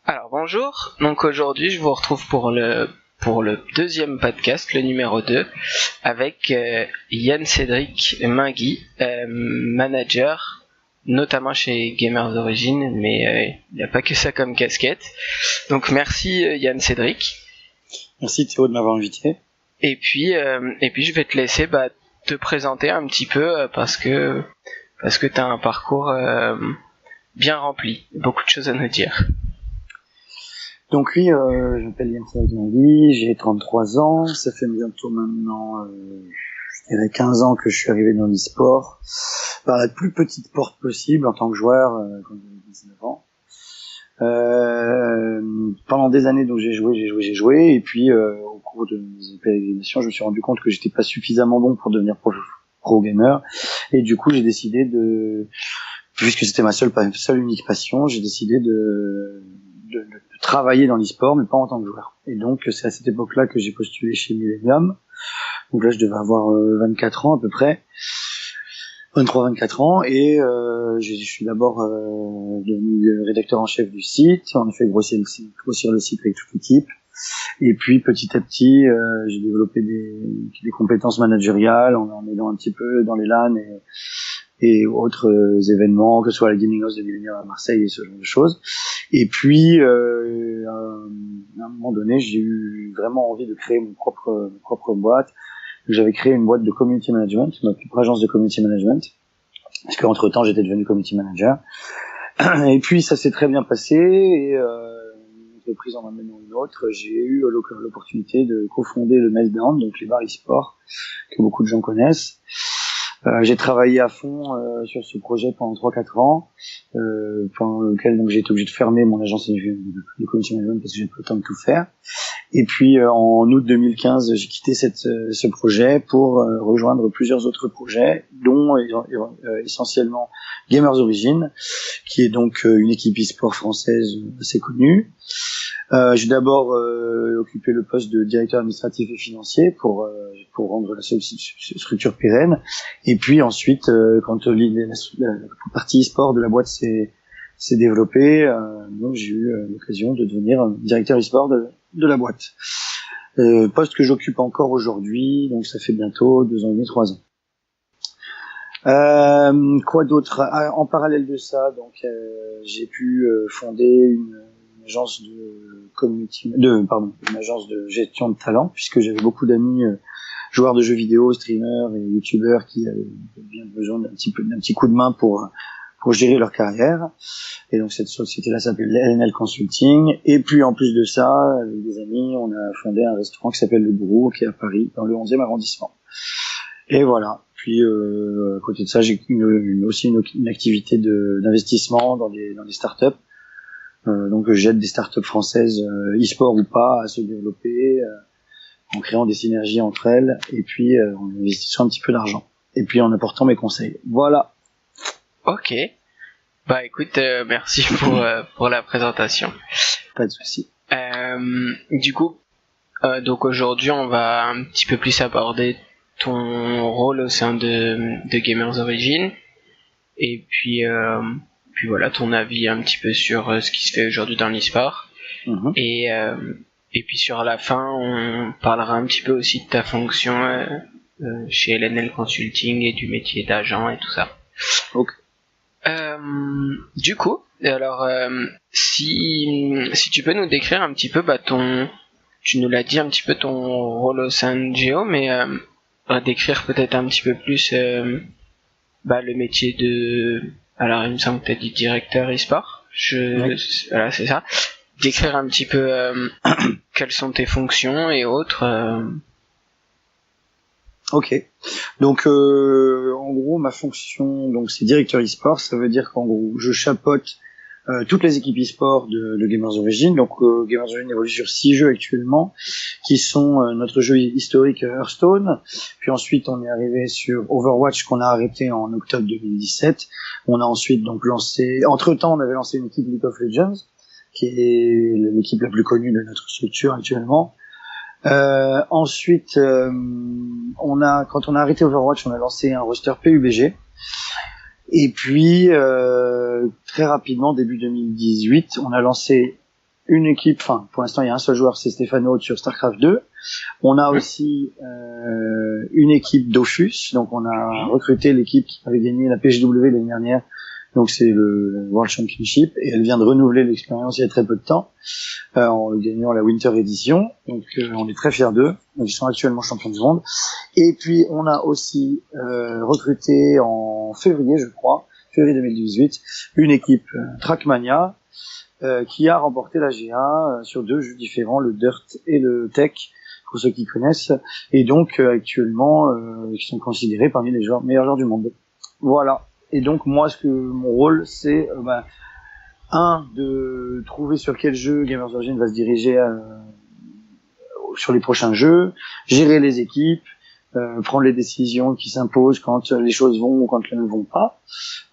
Alors bonjour, donc aujourd'hui je vous retrouve pour le deuxième podcast, le numéro 2, avec Yann Cédric Mingui, manager, notamment chez Gamers Origin, mais il n'y a pas que ça comme casquette. Donc merci Yann Cédric. Merci Théo de m'avoir invité. Et puis je vais te laisser te présenter un petit peu parce que tu as un parcours bien rempli, beaucoup de choses à nous dire. Donc oui, je m'appelle Yann Cédric Mingui, j'ai 33 ans, ça fait bientôt maintenant, je dirais 15 ans que je suis arrivé dans l'e-sport, par la plus petite porte possible en tant que joueur quand j'avais 19 ans. Pendant des années, donc j'ai joué, et puis au cours de mes pérégrinations, je me suis rendu compte que j'étais pas suffisamment bon pour devenir pro gamer, et du coup j'ai décidé puisque c'était ma seule unique passion, j'ai décidé de travailler dans l'e-sport, mais pas en tant que joueur. Et donc, c'est à cette époque-là que j'ai postulé chez Millennium. Donc là, je devais avoir 24 ans à peu près. 23-24 ans. Et je suis d'abord devenu rédacteur en chef du site. On a fait grossir le site avec toute l'équipe. Et puis, petit à petit, j'ai développé des compétences managériales en aidant un petit peu dans les LAN et autres événements, que ce soit la Gaming House de Millennium à Marseille et ce genre de choses. Et puis, à un moment donné, j'ai eu vraiment envie de créer mon propre boîte. J'avais créé une boîte de community management, ma propre agence de community management, parce qu'entre temps, j'étais devenu community manager. Et puis, ça s'est très bien passé, et une entreprise en amenant une autre, j'ai eu l'opportunité de cofonder le Meltdown, donc les bars e-sport, que beaucoup de gens connaissent. J'ai travaillé à fond sur ce projet pendant 3-4 ans, pendant lequel donc j'ai été obligé de fermer mon agence de community management parce que j'ai pas le temps de tout faire. Et puis en août 2015, j'ai quitté ce projet pour rejoindre plusieurs autres projets, dont essentiellement Gamers Origin, qui est donc une équipe e-sport française assez connue. J'ai d'abord occupé le poste de directeur administratif et financier pour rendre la structure pérenne. Et puis ensuite, quand la partie e-sport de la boîte s'est développée, donc j'ai eu l'occasion de devenir directeur e-sport de la boîte. Poste que j'occupe encore aujourd'hui, donc ça fait bientôt 2 ans et demi, 3 ans. Quoi d'autre? En parallèle de ça, donc j'ai pu fonder une agence une agence de gestion de talent, puisque j'avais beaucoup d'amis joueurs de jeux vidéo, streamers et youtubeurs qui avaient bien besoin d'un petit coup de main pour gérer leur carrière. Et donc cette société-là s'appelle LNL Consulting. Et puis en plus de ça, avec des amis, on a fondé un restaurant qui s'appelle Le Bourreau, qui est à Paris, dans le 11e arrondissement. Et voilà. Puis à côté de ça, j'ai aussi une activité d'investissement dans des startups. Donc j'aide des startups françaises, e-sport ou pas, à se développer en créant des synergies entre elles, et puis en investissant un petit peu d'argent, et puis en apportant mes conseils. Voilà. Ok. Bah écoute, merci pour la présentation. Pas de souci. Du coup, donc aujourd'hui on va un petit peu plus aborder ton rôle au sein de Gamers Origin, et puis voilà ton avis un petit peu sur ce qui se fait aujourd'hui dans l'e-sport. Et puis sur la fin on parlera un petit peu aussi de ta fonction chez LNL Consulting et du métier d'agent et tout ça. Ok. Du coup, alors si tu peux nous décrire un petit peu tu nous l'as dit un petit peu ton rôle au sein de Géo, mais décrire peut-être un petit peu plus le métier de... Alors il me semble que tu as dit directeur e-sport. Voilà, c'est ça. Décrire un petit peu quelles sont tes fonctions et autres. Ok. Donc en gros ma fonction donc c'est directeur e-sport, ça veut dire qu'en gros je chapeaute toutes les équipes e-sport de Gamers Origin. Donc Gamers Origin évolue sur 6 jeux actuellement, qui sont notre jeu historique Hearthstone. Puis ensuite on est arrivé sur Overwatch qu'on a arrêté en octobre 2017. On a ensuite donc lancé, entre-temps on avait lancé une équipe League of Legends, qui est l'équipe la plus connue de notre structure actuellement. Ensuite, quand on a arrêté Overwatch, on a lancé un roster PUBG. Et puis, très rapidement, début 2018, on a lancé une équipe, enfin pour l'instant il y a un seul joueur, c'est Stéphano sur StarCraft 2. On a aussi une équipe Dofus, donc on a recruté l'équipe qui avait gagné la PGW l'année dernière, donc c'est le World Championship, et elle vient de renouveler l'expérience il y a très peu de temps en gagnant la Winter Edition, donc on est très fiers d'eux, donc ils sont actuellement champions du monde. Et puis on a aussi recruté en février, je crois, février 2018, une équipe Trackmania qui a remporté la GA sur 2 jeux différents, le Dirt et le Tech, pour ceux qui connaissent, et donc actuellement qui sont considérés parmi les meilleurs joueurs du monde. Voilà. Et donc moi, mon rôle, c'est de trouver sur quel jeu Gamers Origin va se diriger sur les prochains jeux, gérer les équipes, prendre les décisions qui s'imposent quand les choses vont ou quand elles ne vont pas.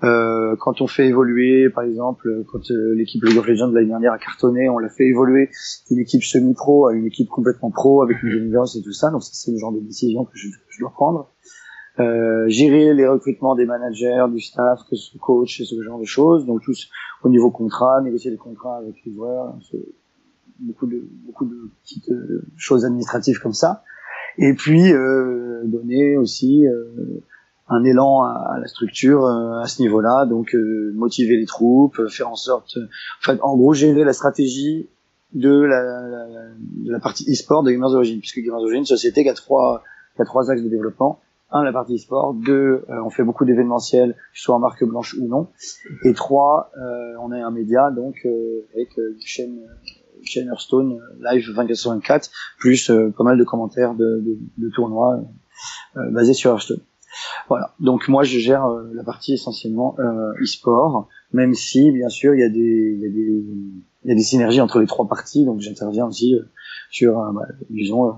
Quand on fait évoluer, par exemple, quand l'équipe League of Legends de l'année dernière a cartonné, on l'a fait évoluer d'une équipe semi-pro à une équipe complètement pro avec une universe et tout ça. Donc ça, c'est le genre de décision que je dois prendre. Gérer les recrutements des managers, du staff, que ce soit coach et ce genre de choses. Donc tous au niveau contrat, négocier les contrats avec les joueurs, beaucoup de petites choses administratives comme ça. Et puis donner aussi un élan à la structure à ce niveau-là, donc motiver les troupes, faire en sorte, en gros gérer la stratégie de la partie e-sport de Gamers Origin, puisque Gamers Origin, une société qui a trois axes de développement. Un, la partie e-sport. 2, on fait beaucoup d'événementiels, soit en marque blanche ou non. Et 3, on est un média, donc avec une chaîne Hearthstone live 24/24, plus pas mal de commentaires de tournois basés sur Hearthstone. Voilà. Donc moi je gère la partie essentiellement e-sport, même si bien sûr il y a des synergies entre les 3 parties. Donc j'interviens aussi sur disons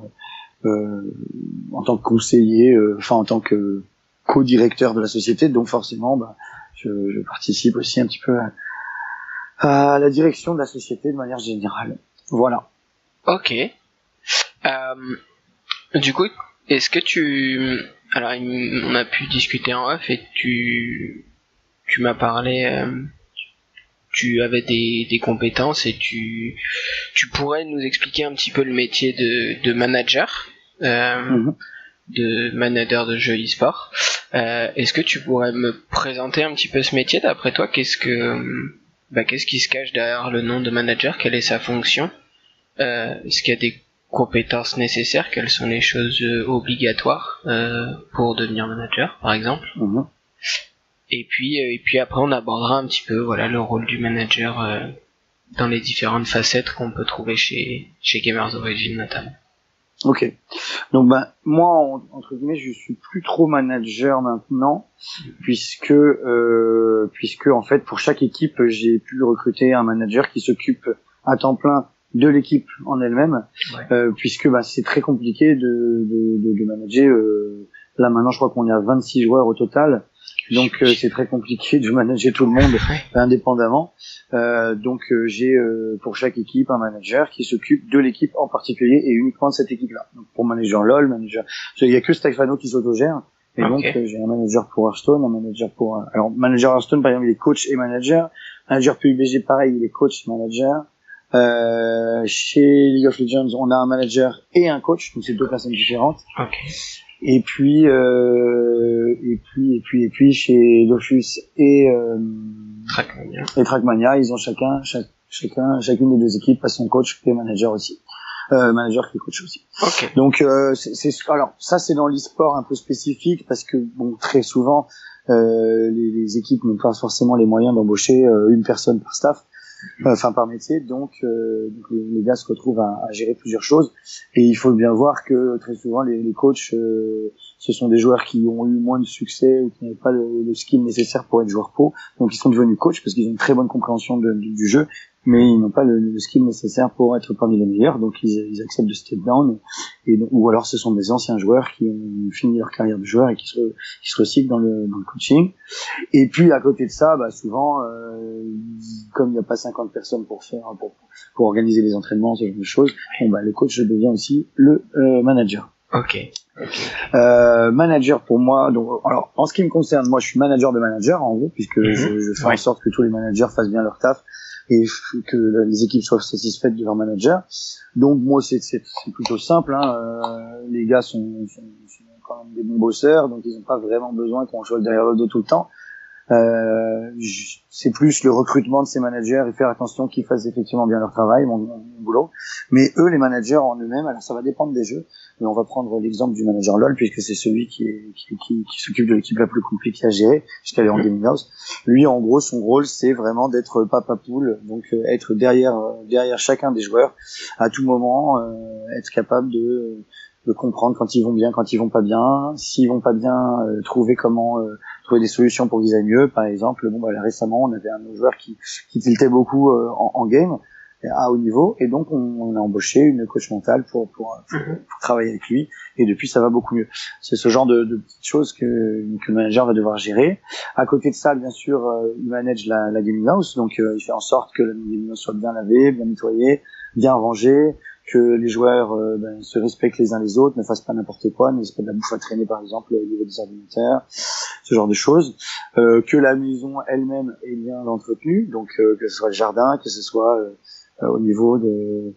en tant que conseiller, en tant que co-directeur de la société. Donc forcément je participe aussi un petit peu à la direction de la société de manière générale. Voilà. Ok. Du coup, est-ce que alors on a pu discuter en off et tu m'as parlé, tu avais des compétences et tu pourrais nous expliquer un petit peu le métier de manager, de manager de jeux e-sport. Est-ce que tu pourrais me présenter un petit peu ce métier d'après toi? Qu'est-ce qui se cache derrière le nom de manager? Quelle est sa fonction? Est-ce qu'il y a des compétences nécessaires? Quelles sont les choses obligatoires pour devenir manager, par exemple? Et puis après, on abordera un petit peu le rôle du manager dans les différentes facettes qu'on peut trouver chez Gamers Origin notamment. Ok. Donc moi entre guillemets je suis plus trop manager maintenant puisque en fait pour chaque équipe j'ai pu recruter un manager qui s'occupe à temps plein de l'équipe en elle-même, puisque c'est très compliqué de manager. Là maintenant je crois qu'on est à 26 joueurs au total. Donc c'est très compliqué de manager tout le monde indépendamment. Donc j'ai pour chaque équipe un manager qui s'occupe de l'équipe en particulier et uniquement de cette équipe-là. Donc pour manager LoL, il y a que Stéphano qui s'autogère. Et donc j'ai un manager pour Hearthstone, un manager pour alors manager Hearthstone par exemple il est coach et manager. Manager PUBG pareil il est coach manager. Chez League of Legends on a un manager et un coach, donc c'est 2 personnes différentes. Et puis chez Dofus et Trackmania, ils ont chacune des 2 équipes a son coach qui est manager aussi. Manager qui est coach aussi. Donc alors ça c'est dans l'e-sport un peu spécifique parce que très souvent les équipes n'ont pas forcément les moyens d'embaucher une personne par staff. Par métier, donc les gars se retrouvent à gérer plusieurs choses et il faut bien voir que très souvent les coachs ce sont des joueurs qui ont eu moins de succès ou qui n'avaient pas le skill nécessaire pour être joueur pro, donc ils sont devenus coachs parce qu'ils ont une très bonne compréhension du jeu mais ils n'ont pas le skill nécessaire pour être parmi les meilleurs, donc ils acceptent de step down ou alors ce sont des anciens joueurs qui ont fini leur carrière de joueur et qui se recyclent dans le coaching. Et puis à côté de ça, souvent comme il n'y a pas 50 personnes pour organiser les entraînements, ce genre de choses, le coach devient aussi le manager. Ok. Manager pour moi, donc alors en ce qui me concerne, moi je suis manager de manager en gros, puisque je fais en sorte que tous les managers fassent bien leur taf et que les équipes soient satisfaites de leur manager. Donc moi c'est plutôt simple, les gars sont quand même des bons bosseurs, donc ils n'ont pas vraiment besoin qu'on soit derrière le dos tout le temps. C'est plus le recrutement de ces managers et faire attention qu'ils fassent effectivement bien leur travail, mon boulot. Mais eux, les managers en eux-mêmes, alors ça va dépendre des jeux. Mais on va prendre l'exemple du manager LoL, puisque c'est celui qui s'occupe de l'équipe la plus compliquée à gérer, puisqu'elle est en gaming house. Lui, en gros, son rôle, c'est vraiment d'être papa poule, donc être derrière chacun des joueurs à tout moment, être capable de comprendre quand ils vont bien, quand ils vont pas bien, s'ils vont pas bien, trouver des solutions pour qu'ils aillent mieux. Par exemple, là, récemment, on avait un de nos joueurs qui tiltait beaucoup en game à haut niveau, et donc on a embauché une coach mentale pour travailler avec lui, et depuis ça va beaucoup mieux. C'est ce genre de petites choses que le manager va devoir gérer. À côté de ça, bien sûr, il manage la gaming house, donc il fait en sorte que la gaming house soit bien lavée, bien nettoyée, bien rangée, que les joueurs se respectent les uns les autres, ne fassent pas n'importe quoi, ne laissent pas de la bouffe à traîner par exemple au niveau des ordinateurs, ce genre de choses, que la maison elle-même est bien entretenue, donc que ce soit le jardin, que ce soit au niveau de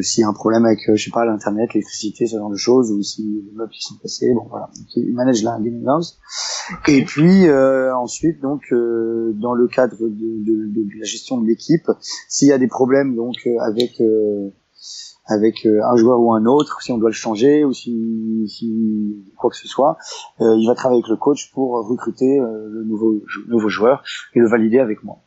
s'il y a un problème avec je sais pas l'internet, l'électricité, ce genre de choses, ou si les meubles qui sont cassés, bon voilà, donc il manage la gaming house. Et puis ensuite donc dans le cadre de la gestion de l'équipe, s'il y a des problèmes donc avec un joueur ou un autre, si on doit le changer ou si quoi que ce soit, il va travailler avec le coach pour recruter le nouveau joueur et le valider avec moi.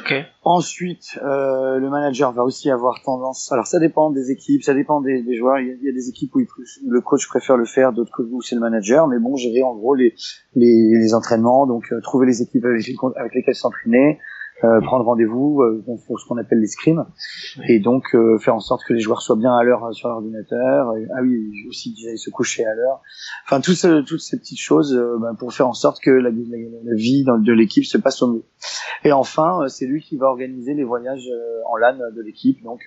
Okay. Ensuite, le manager va aussi avoir tendance. Alors ça dépend des équipes, ça dépend des joueurs. Il y a des équipes où le coach préfère le faire, d'autres où c'est le manager. Mais bon, gérer en gros les entraînements, donc trouver les équipes avec lesquelles s'entraîner, prendre rendez-vous pour ce qu'on appelle les scrims, et donc faire en sorte que les joueurs soient bien à l'heure sur l'ordinateur. Oui, aussi qu'ils aillent se coucher à l'heure. Enfin, toutes ces petites choses pour faire en sorte que la vie de l'équipe se passe au mieux. Et enfin, c'est lui qui va organiser les voyages en LAN de l'équipe, donc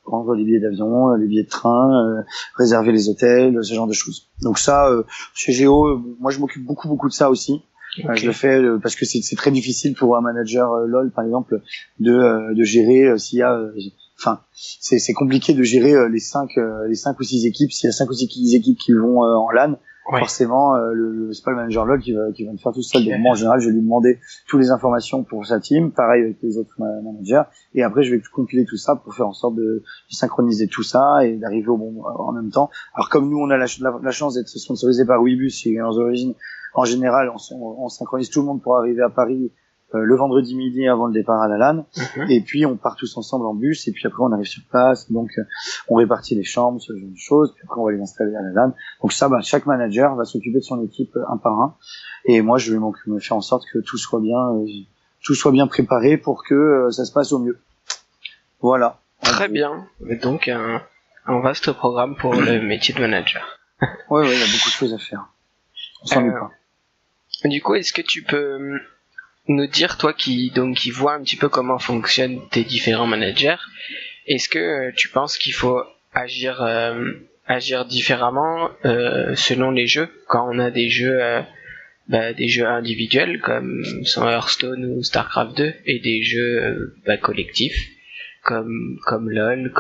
prendre les billets d'avion, les billets de train, réserver les hôtels, ce genre de choses. Donc ça, chez Géo, moi je m'occupe beaucoup de ça aussi. Okay. Je le fais parce que c'est très difficile pour un manager LoL par exemple de gérer s'il y a c'est compliqué de gérer les 5 ou 6 équipes, s'il y a 5 ou 6 équipes qui vont en LAN. Ouais. Forcément c'est pas le manager LoL qui va me faire tout seul. Donc moi en général je vais lui demander toutes les informations pour sa team, pareil avec les autres managers, et après je vais compiler tout ça pour faire en sorte de synchroniser tout ça et d'arriver au bon en même temps. Alors comme nous on a la chance d'être sponsorisé par Weebus chez Gamers Origin, en général on synchronise tout le monde pour arriver à Paris le vendredi midi avant le départ à la LAN, et puis on part tous ensemble en bus, et puis après on arrive sur place, donc on répartit les chambres, ce genre de choses, puis après on va les installer à la LAN. Donc ça, chaque manager va s'occuper de son équipe un par un, et moi je vais me faire en sorte que tout soit bien préparé pour que ça se passe au mieux. Voilà. Très bien. Donc un vaste programme pour le métier de manager. Ouais, il y a beaucoup de choses à faire. On s'ennuie pas. Du coup, est-ce que tu peux nous dire, toi qui vois un petit peu comment fonctionnent tes différents managers, est-ce que tu penses qu'il faut agir différemment selon les jeux, quand on a des jeux individuels comme sont Hearthstone ou Starcraft 2, et des jeux collectifs comme LoL,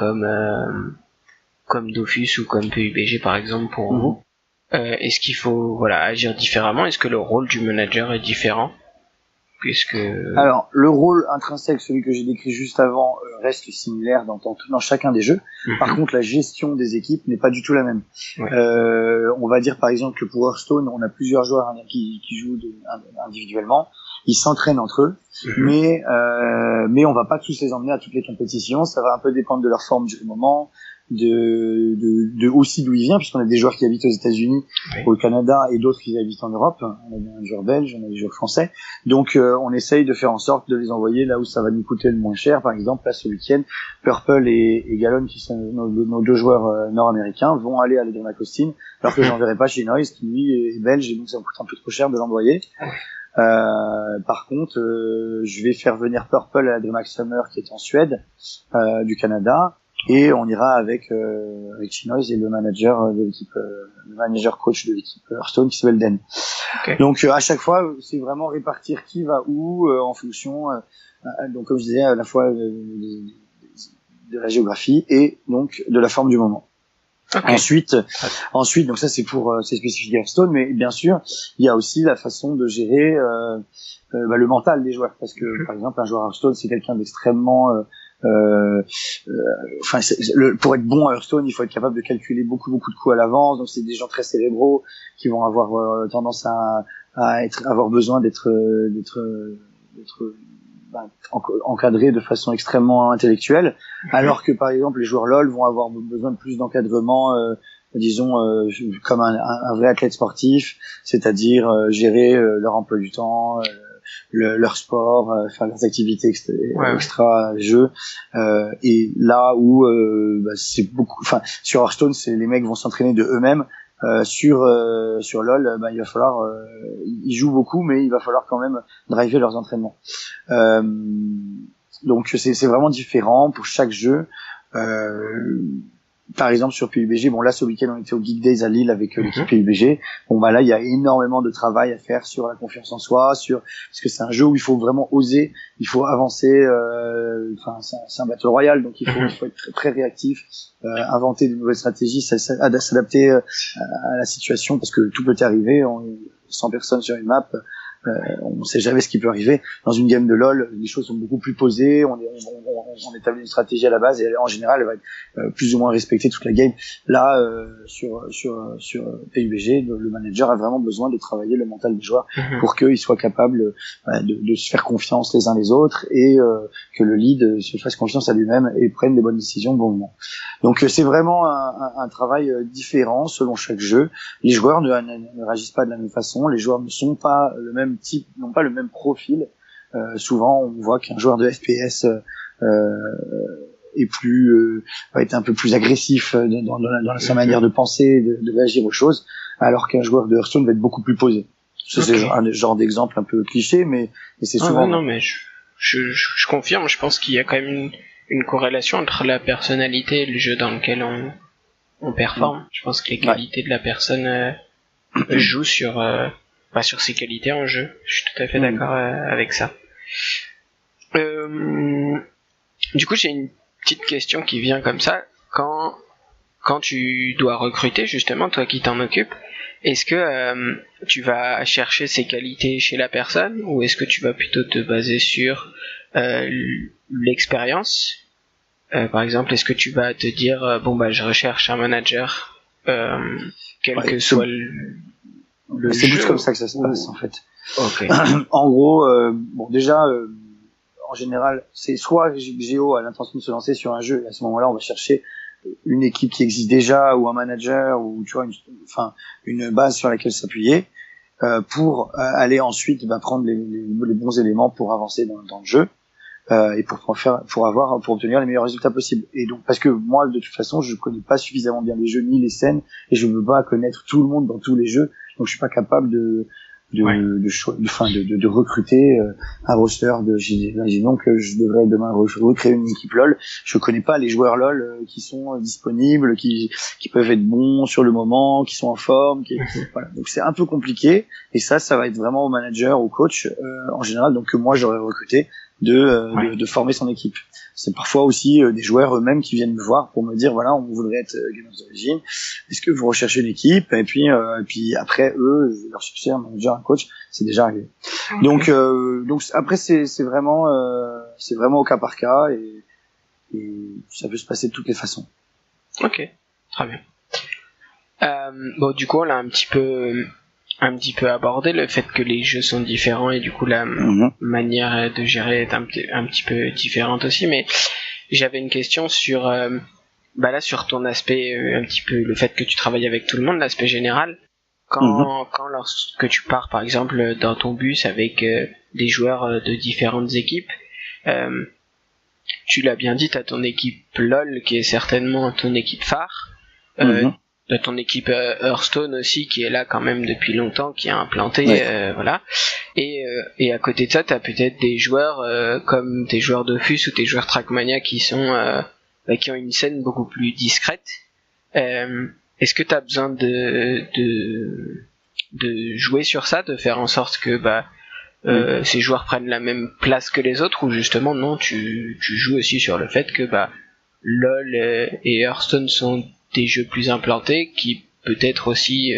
comme Dofus ou comme PUBG par exemple pour vous? Est-ce qu'il faut agir différemment? Est-ce que le rôle du manager est différent? Alors, le rôle intrinsèque, celui que j'ai décrit juste avant, reste similaire dans chacun des jeux. Par contre, la gestion des équipes n'est pas du tout la même. Ouais. On va dire par exemple que pour Hearthstone, on a plusieurs joueurs qui jouent individuellement. Ils s'entraînent entre eux, mais on va pas tous les emmener à toutes les compétitions. Ça va un peu dépendre de leur forme du moment, de aussi d'où ils viennent, puisqu'on a des joueurs qui habitent aux États-Unis, au Canada, et d'autres qui habitent en Europe. On a un joueur belge, on a des joueurs français. Donc on essaye de faire en sorte de les envoyer là où ça va nous coûter le moins cher. Par exemple, là ce week-end, Purple et Gallon, qui sont nos deux joueurs nord-américains, vont aller à l'Adrena Costin, alors que j'enverrai pas chez Noise, qui lui est belge, et donc ça me coûte un peu trop cher de l'envoyer. Par contre, je vais faire venir Purple à la DreamHack Summer qui est en Suède, du Canada, et on ira avec Chinoise et le manager de l'équipe, le manager coach de l'équipe Hearthstone qui s'appelle Dan. Okay. Donc à chaque fois, c'est vraiment répartir qui va où en fonction. Donc comme je disais, à la fois de la géographie et donc de la forme du moment. Okay. Ensuite, donc ça c'est spécifique à Hearthstone, mais bien sûr, il y a aussi la façon de gérer le mental des joueurs, parce que par exemple un joueur Hearthstone c'est quelqu'un d'extrêmement pour être bon à Hearthstone, il faut être capable de calculer beaucoup de coups à l'avance. Donc c'est des gens très cérébraux qui vont avoir tendance à avoir besoin d'être encadrés de façon extrêmement intellectuelle, alors que par exemple les joueurs LoL vont avoir besoin de plus d'encadrement, comme un vrai athlète sportif, c'est-à-dire gérer leur emploi du temps, leur sport, faire leurs activités extra jeu, et là où c'est beaucoup, sur Hearthstone les mecs vont s'entraîner de eux-mêmes. Sur LoL, il va falloir, ils jouent beaucoup, mais il va falloir quand même driver leurs entraînements. Donc c'est vraiment différent pour chaque jeu. Par exemple sur PUBG, bon là ce week-end on était au Geek Days à Lille avec l'équipe PUBG. Bon là il y a énormément de travail à faire sur la confiance en soi, parce que c'est un jeu où il faut vraiment oser, il faut avancer. C'est un battle royale, donc il faut être très, très réactif, inventer de nouvelles stratégies, s'adapter à la situation, parce que tout peut arriver. 100 personnes sur une map. On ne sait jamais ce qui peut arriver. Dans une game de LoL, les choses sont beaucoup plus posées. On établit une stratégie à la base et en général, elle va être plus ou moins respectée toute la game. Là, sur PUBG, le manager a vraiment besoin de travailler le mental des joueurs pour qu'ils soient capables de se faire confiance les uns les autres et que le lead se fasse confiance à lui-même et prenne des bonnes décisions au bon moment. Donc c'est vraiment un travail différent selon chaque jeu. Les joueurs ne réagissent pas de la même façon. Les joueurs ne sont pas le même type, n'ont pas le même profil. Souvent, on voit qu'un joueur de FPS va être un peu plus agressif dans sa manière de penser, de réagir aux choses, alors qu'un joueur de Hearthstone va être beaucoup plus posé. Ça, c'est un genre d'exemple un peu cliché, mais c'est souvent. Non, mais je confirme. Je pense qu'il y a quand même une corrélation entre la personnalité et le jeu dans lequel on performe. Je pense que les qualités de la personne jouent sur ses qualités en jeu. Je suis tout à fait d'accord avec ça. Du coup, j'ai une petite question qui vient comme ça. Quand tu dois recruter, justement, toi qui t'en occupes, est-ce que tu vas chercher ces qualités chez la personne, ou est-ce que tu vas plutôt te baser sur l'expérience? Par exemple, est-ce que tu vas te dire je recherche un manager, que soit le c'est jeu, juste comme ça que ça se passe en fait. Okay. En gros, en général, c'est soit Géo a l'intention de se lancer sur un jeu et à ce moment-là, on va chercher une équipe qui existe déjà ou un manager ou tu vois une base sur laquelle s'appuyer pour aller ensuite prendre les bons éléments pour avancer dans le jeu. Et pour obtenir les meilleurs résultats possibles. Et donc parce que moi de toute façon je connais pas suffisamment bien les jeux ni les scènes et je veux pas connaître tout le monde dans tous les jeux, donc je suis pas capable de recruter un roster imaginons que je devrais demain recréer une équipe LoL, je connais pas les joueurs LoL qui sont disponibles, qui peuvent être bons sur le moment, qui sont en forme, voilà. Donc c'est un peu compliqué et ça va être vraiment au manager, au coach en général, donc que moi j'aurais recruté de former son équipe. C'est parfois aussi des joueurs eux-mêmes qui viennent me voir pour me dire voilà, on voudrait être Gamers Origin, est-ce que vous recherchez une équipe, et puis après eux je leur chercher un manager, un coach, c'est déjà arrivé. Donc après c'est vraiment au cas par cas et ça peut se passer de toutes les façons. Ok, très bien. Du coup on l'a un petit peu abordé, le fait que les jeux sont différents et du coup la manière de gérer est un petit peu différente aussi, mais j'avais une question sur sur ton aspect, un petit peu le fait que tu travailles avec tout le monde, l'aspect général. Quand lorsque tu pars par exemple dans ton bus avec des joueurs de différentes équipes, tu l'as bien dit, t'as ton équipe LoL qui est certainement ton équipe phare, de ton équipe Hearthstone aussi qui est là quand même depuis longtemps, qui est implanté, voilà. Et à côté de ça, t'as peut-être des joueurs comme tes joueurs Dofus ou tes joueurs Trackmania qui sont qui ont une scène beaucoup plus discrète. Est-ce que tu as besoin de jouer sur ça, de faire en sorte que ces joueurs prennent la même place que les autres, ou justement non, tu joues aussi sur le fait que LoL et Hearthstone sont des jeux plus implantés qui peut-être aussi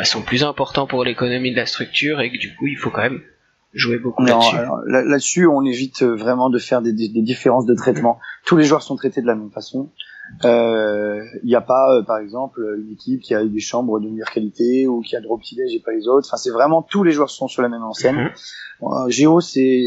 sont plus importants pour l'économie de la structure et que du coup il faut quand même jouer beaucoup là-dessus. Alors, là-dessus, on évite vraiment de faire des différences de traitement. Tous les joueurs sont traités de la même façon. Il n'y a pas, par exemple, une équipe qui a des chambres de meilleure qualité ou qui a droit au petit-déj et pas les autres. Enfin, c'est vraiment tous les joueurs sont sur la même enseigne. Géo, c'est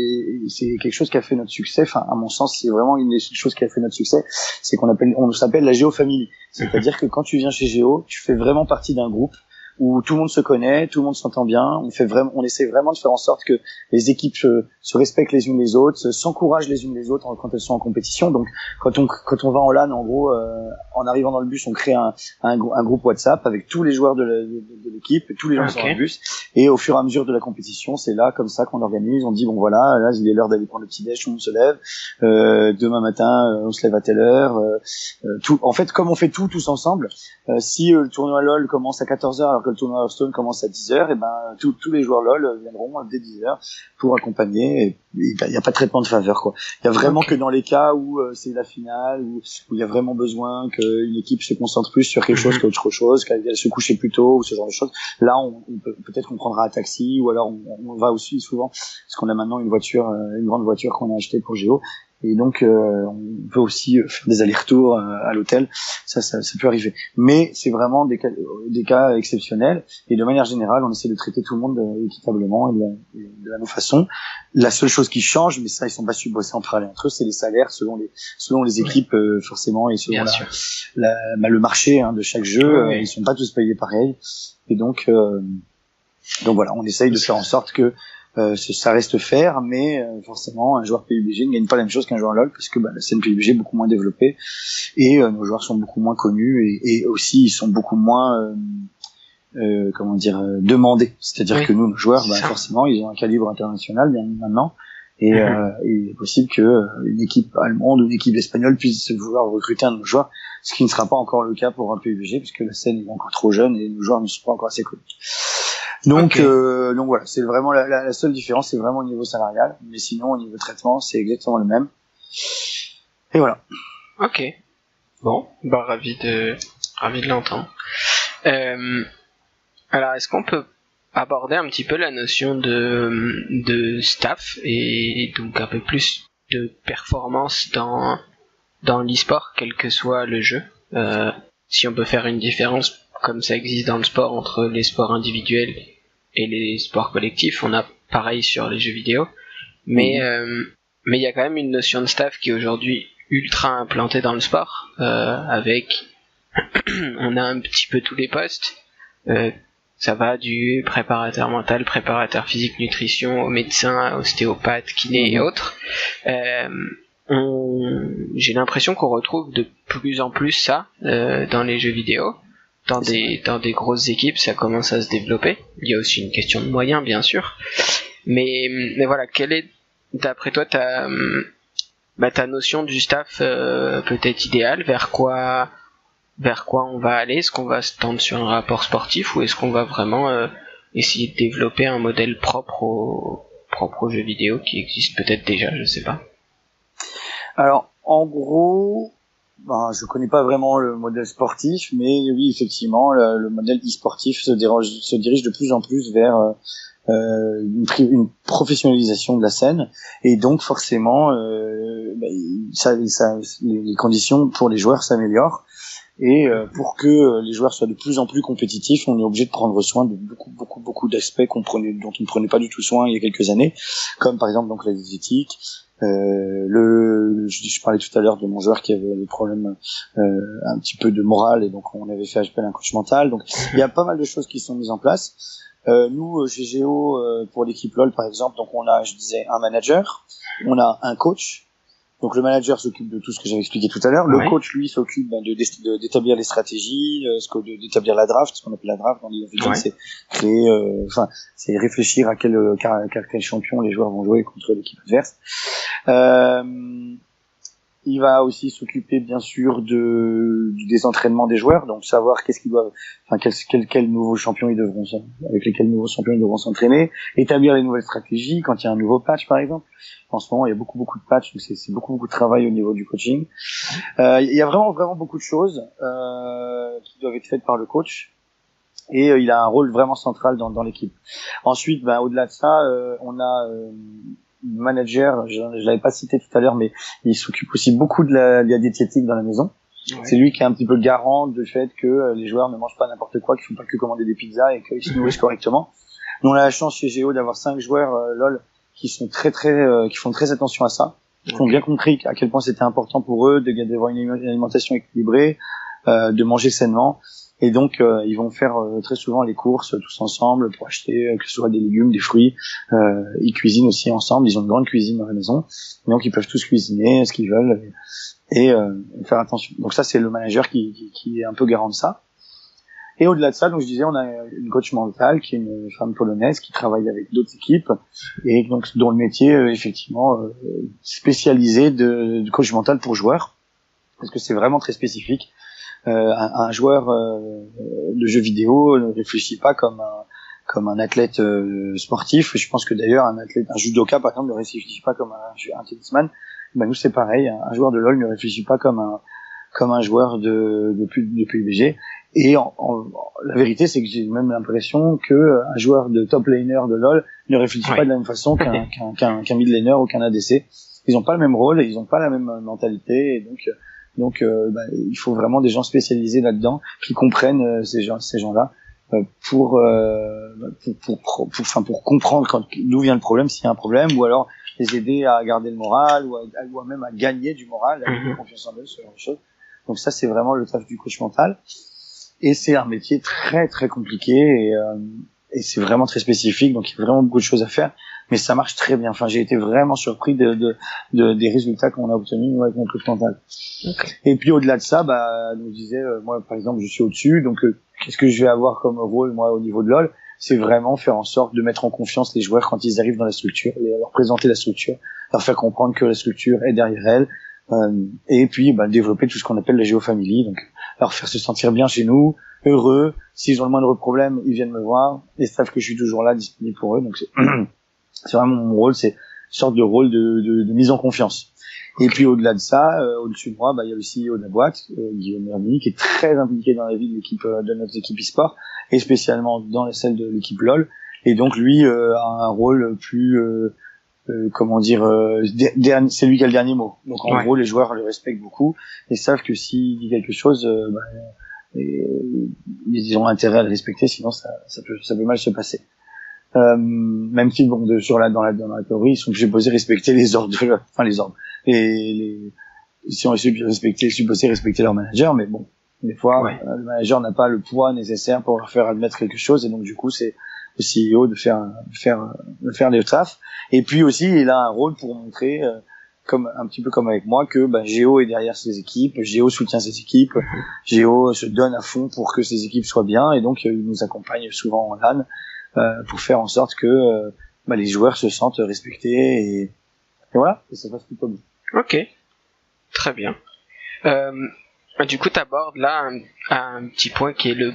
quelque chose qui a fait notre succès. Enfin, à mon sens, c'est vraiment une des choses qui a fait notre succès. C'est on s'appelle la Géo Family. C'est-à-dire que quand tu viens chez Géo, tu fais vraiment partie d'un groupe où tout le monde se connaît, tout le monde s'entend bien. On essaie vraiment de faire en sorte que les équipes se respectent les unes les autres, s'encouragent les unes les autres quand elles sont en compétition. Donc, quand on va en LAN, en gros, en arrivant dans le bus, on crée un groupe WhatsApp avec tous les joueurs de l'équipe, et tous les gens qui sont dans le bus. Et au fur et à mesure de la compétition, c'est là, comme ça, qu'on organise. On dit bon voilà, là il est l'heure d'aller prendre le petit déj, tout le monde se lève. Demain matin, on se lève à telle heure. En fait, comme on fait tout tous ensemble, si le tournoi LoL commence à 14h alors que le tournoi Hearthstone commence à 10h, et tous les joueurs LoL viendront dès 10h pour accompagner, et il y a pas de traitement de faveur, quoi. Il y a vraiment que dans les cas où c'est la finale, où il y a vraiment besoin qu'une équipe se concentre plus sur quelque chose qu'autre chose, qu'elle se coucher plus tôt ou ce genre de choses. Là, peut-être qu'on prendra un taxi, ou alors on va aussi souvent, parce qu'on a maintenant une grande voiture qu'on a achetée pour Géo. Et donc, on peut aussi faire des allers-retours à l'hôtel. Ça peut arriver. Mais c'est vraiment des cas exceptionnels. Et de manière générale, on essaie de traiter tout le monde équitablement et de la même façon. La seule chose qui change, mais ça, ils sont pas bosser en parallèle entre eux, c'est les salaires selon les équipes, forcément, et selon le marché de chaque jeu. Ils sont pas tous payés pareil. Et donc voilà, on essaye de faire en sorte que ça reste faire, mais forcément un joueur PUBG ne gagne pas la même chose qu'un joueur LoL, parce que la scène PUBG est beaucoup moins développée et nos joueurs sont beaucoup moins connus, et aussi ils sont beaucoup moins demandés. C'est-à-dire que nous, nos joueurs, forcément, ils ont un calibre international bien maintenant, et il est possible que une équipe allemande ou une équipe espagnole puisse vouloir recruter un de nos joueurs, ce qui ne sera pas encore le cas pour un PUBG, puisque la scène est encore trop jeune et nos joueurs ne sont pas encore assez connus. Donc voilà, c'est vraiment la seule différence, c'est vraiment au niveau salarial, mais sinon au niveau traitement, c'est exactement le même. Et voilà. Ok. Bon, ravi de l'entendre. Alors, est-ce qu'on peut aborder un petit peu la notion de staff et donc un peu plus de performance dans l'e-sport, quel que soit le jeu, si on peut faire une différence comme ça existe dans le sport entre les sports individuels et les sports collectifs. On a pareil sur les jeux vidéo, mais il y a quand même une notion de staff qui est aujourd'hui ultra implantée dans le sport, avec on a un petit peu tous les postes, ça va du préparateur mental, préparateur physique, nutrition, au médecin, ostéopathe, kiné et autres. J'ai l'impression qu'on retrouve de plus en plus ça dans les jeux vidéo. Dans des grosses équipes, ça commence à se développer. Il y a aussi une question de moyens, bien sûr. Mais voilà, quelle est, d'après toi, ta notion du staff peut-être idéal, vers quoi on va aller? Est-ce qu'on va se tendre sur un rapport sportif, ou est-ce qu'on va vraiment essayer de développer un modèle propre aux jeux vidéo qui existe peut-être déjà, je sais pas. Alors, en gros, je connais pas vraiment le modèle sportif, mais oui, effectivement, le modèle e-sportif se dirige de plus en plus vers une professionnalisation de la scène, et donc forcément, les conditions pour les joueurs s'améliorent. Et pour que les joueurs soient de plus en plus compétitifs, on est obligé de prendre soin de beaucoup d'aspects dont on ne prenait pas du tout soin il y a quelques années, comme par exemple donc la diététique. Je parlais tout à l'heure de mon joueur qui avait des problèmes un petit peu de morale, et donc on avait fait appel à un coach mental. Donc il y a pas mal de choses qui sont mises en place. Nous chez Géo, pour l'équipe LoL par exemple, donc on a, je disais, un manager, on a un coach. Donc le manager s'occupe de tout ce que j'avais expliqué tout à l'heure. Le coach, lui, s'occupe d'établir les stratégies, d'établir la draft. Ce qu'on appelle la draft dans League of Legends, c'est créer, c'est réfléchir à quel champion les joueurs vont jouer contre l'équipe adverse. Il va aussi s'occuper bien sûr des entraînements des joueurs, donc savoir qu'est-ce qu'ils doivent, enfin quels nouveaux champions ils devront, avec lesquels nouveaux champions ils devront s'entraîner, établir les nouvelles stratégies quand il y a un nouveau patch par exemple. En ce moment il y a beaucoup de patchs, donc c'est beaucoup de travail au niveau du coaching. Il y a vraiment beaucoup de choses qui doivent être faites par le coach. Et il a un rôle vraiment central dans l'équipe. Ensuite, au-delà de ça, on a manager, je l'avais pas cité tout à l'heure, mais il s'occupe aussi beaucoup de la diététique dans la maison. Ouais. C'est lui qui est un petit peu le garant du fait que les joueurs ne mangent pas n'importe quoi, qu'ils font pas que commander des pizzas et qu'ils se nourrissent correctement. Nous, on a la chance chez Géo d'avoir 5 joueurs LOL qui sont qui font très attention à ça, qui ont bien compris à quel point c'était important pour eux d'avoir une alimentation équilibrée, de manger sainement. Et donc ils vont faire très souvent les courses tous ensemble pour acheter que ce soit des légumes, des fruits. Ils cuisinent aussi ensemble. Ils ont une grande cuisine dans la maison, et donc ils peuvent tous cuisiner ce qu'ils veulent et faire attention. Donc ça c'est le manager qui est un peu garant de ça. Et au-delà de ça, donc je disais, on a une coach mentale qui est une femme polonaise qui travaille avec d'autres équipes et donc dont le métier effectivement spécialisé de coach mental pour joueurs, parce que c'est vraiment très spécifique. Un joueur de jeux vidéo ne réfléchit pas comme un athlète sportif. Je pense que d'ailleurs un judoka par exemple ne réfléchit pas comme un tennisman. Nous c'est pareil, un joueur de LoL ne réfléchit pas comme un joueur de PUBG. Et la vérité c'est que j'ai même l'impression que un joueur de top laner de LoL ne réfléchit pas de la même façon qu'un mid laner ou qu'un ADC. Ils ont pas le même rôle, ils ont pas la même mentalité, et donc il faut vraiment des gens spécialisés là-dedans qui comprennent ces gens-là pour comprendre d'où vient le problème, s'il y a un problème, ou alors les aider à garder le moral ou même à gagner du moral, à gagner confiance en eux, ce genre de choses. Donc ça c'est vraiment le taf du coach mental, et c'est un métier très très compliqué et c'est vraiment très spécifique, donc il y a vraiment beaucoup de choses à faire. Mais ça marche très bien. Enfin, j'ai été vraiment surpris des résultats qu'on a obtenus avec mon coach mental. Okay. Et puis au-delà de ça, je disais, moi par exemple, je suis au-dessus, donc qu'est-ce que je vais avoir comme rôle moi au niveau de LoL? C'est vraiment faire en sorte de mettre en confiance les joueurs quand ils arrivent dans la structure, leur présenter la structure, leur faire comprendre que la structure est derrière elle, et puis développer tout ce qu'on appelle la géofamily, donc leur faire se sentir bien chez nous, heureux. S'ils ont le moindre problème, ils viennent me voir, ils savent que je suis toujours là, disponible pour eux. Donc c'est vraiment mon rôle, c'est une sorte de rôle de mise en confiance. Et puis au-delà de ça, au-dessus de moi, il y a le CEO de la boîte, Guillaume Merny, qui est très impliqué dans la vie de l'équipe, de notre équipe e-sport, et spécialement dans celle de l'équipe LoL. Et donc lui a un rôle plus, c'est lui qui a le dernier mot. Donc en gros, les joueurs le respectent beaucoup et savent que s'il dit quelque chose, ils ont intérêt à le respecter, sinon ça peut mal se passer. Même si dans la théorie ils sont supposés respecter les ordres les ordres ils sont supposés respecter leur manager, mais bon, des fois le manager n'a pas le poids nécessaire pour leur faire admettre quelque chose, et donc du coup c'est au CEO de faire les taf. Et puis aussi il a un rôle pour montrer un petit peu comme avec moi que Géo est derrière ses équipes, Géo soutient ses équipes, Géo se donne à fond pour que ses équipes soient bien, et donc il nous accompagne souvent en LAN pour faire en sorte que les joueurs se sentent respectés, et voilà, et ça passe plutôt bien. Ok, très bien. Du coup, tu abordes là un petit point qui est le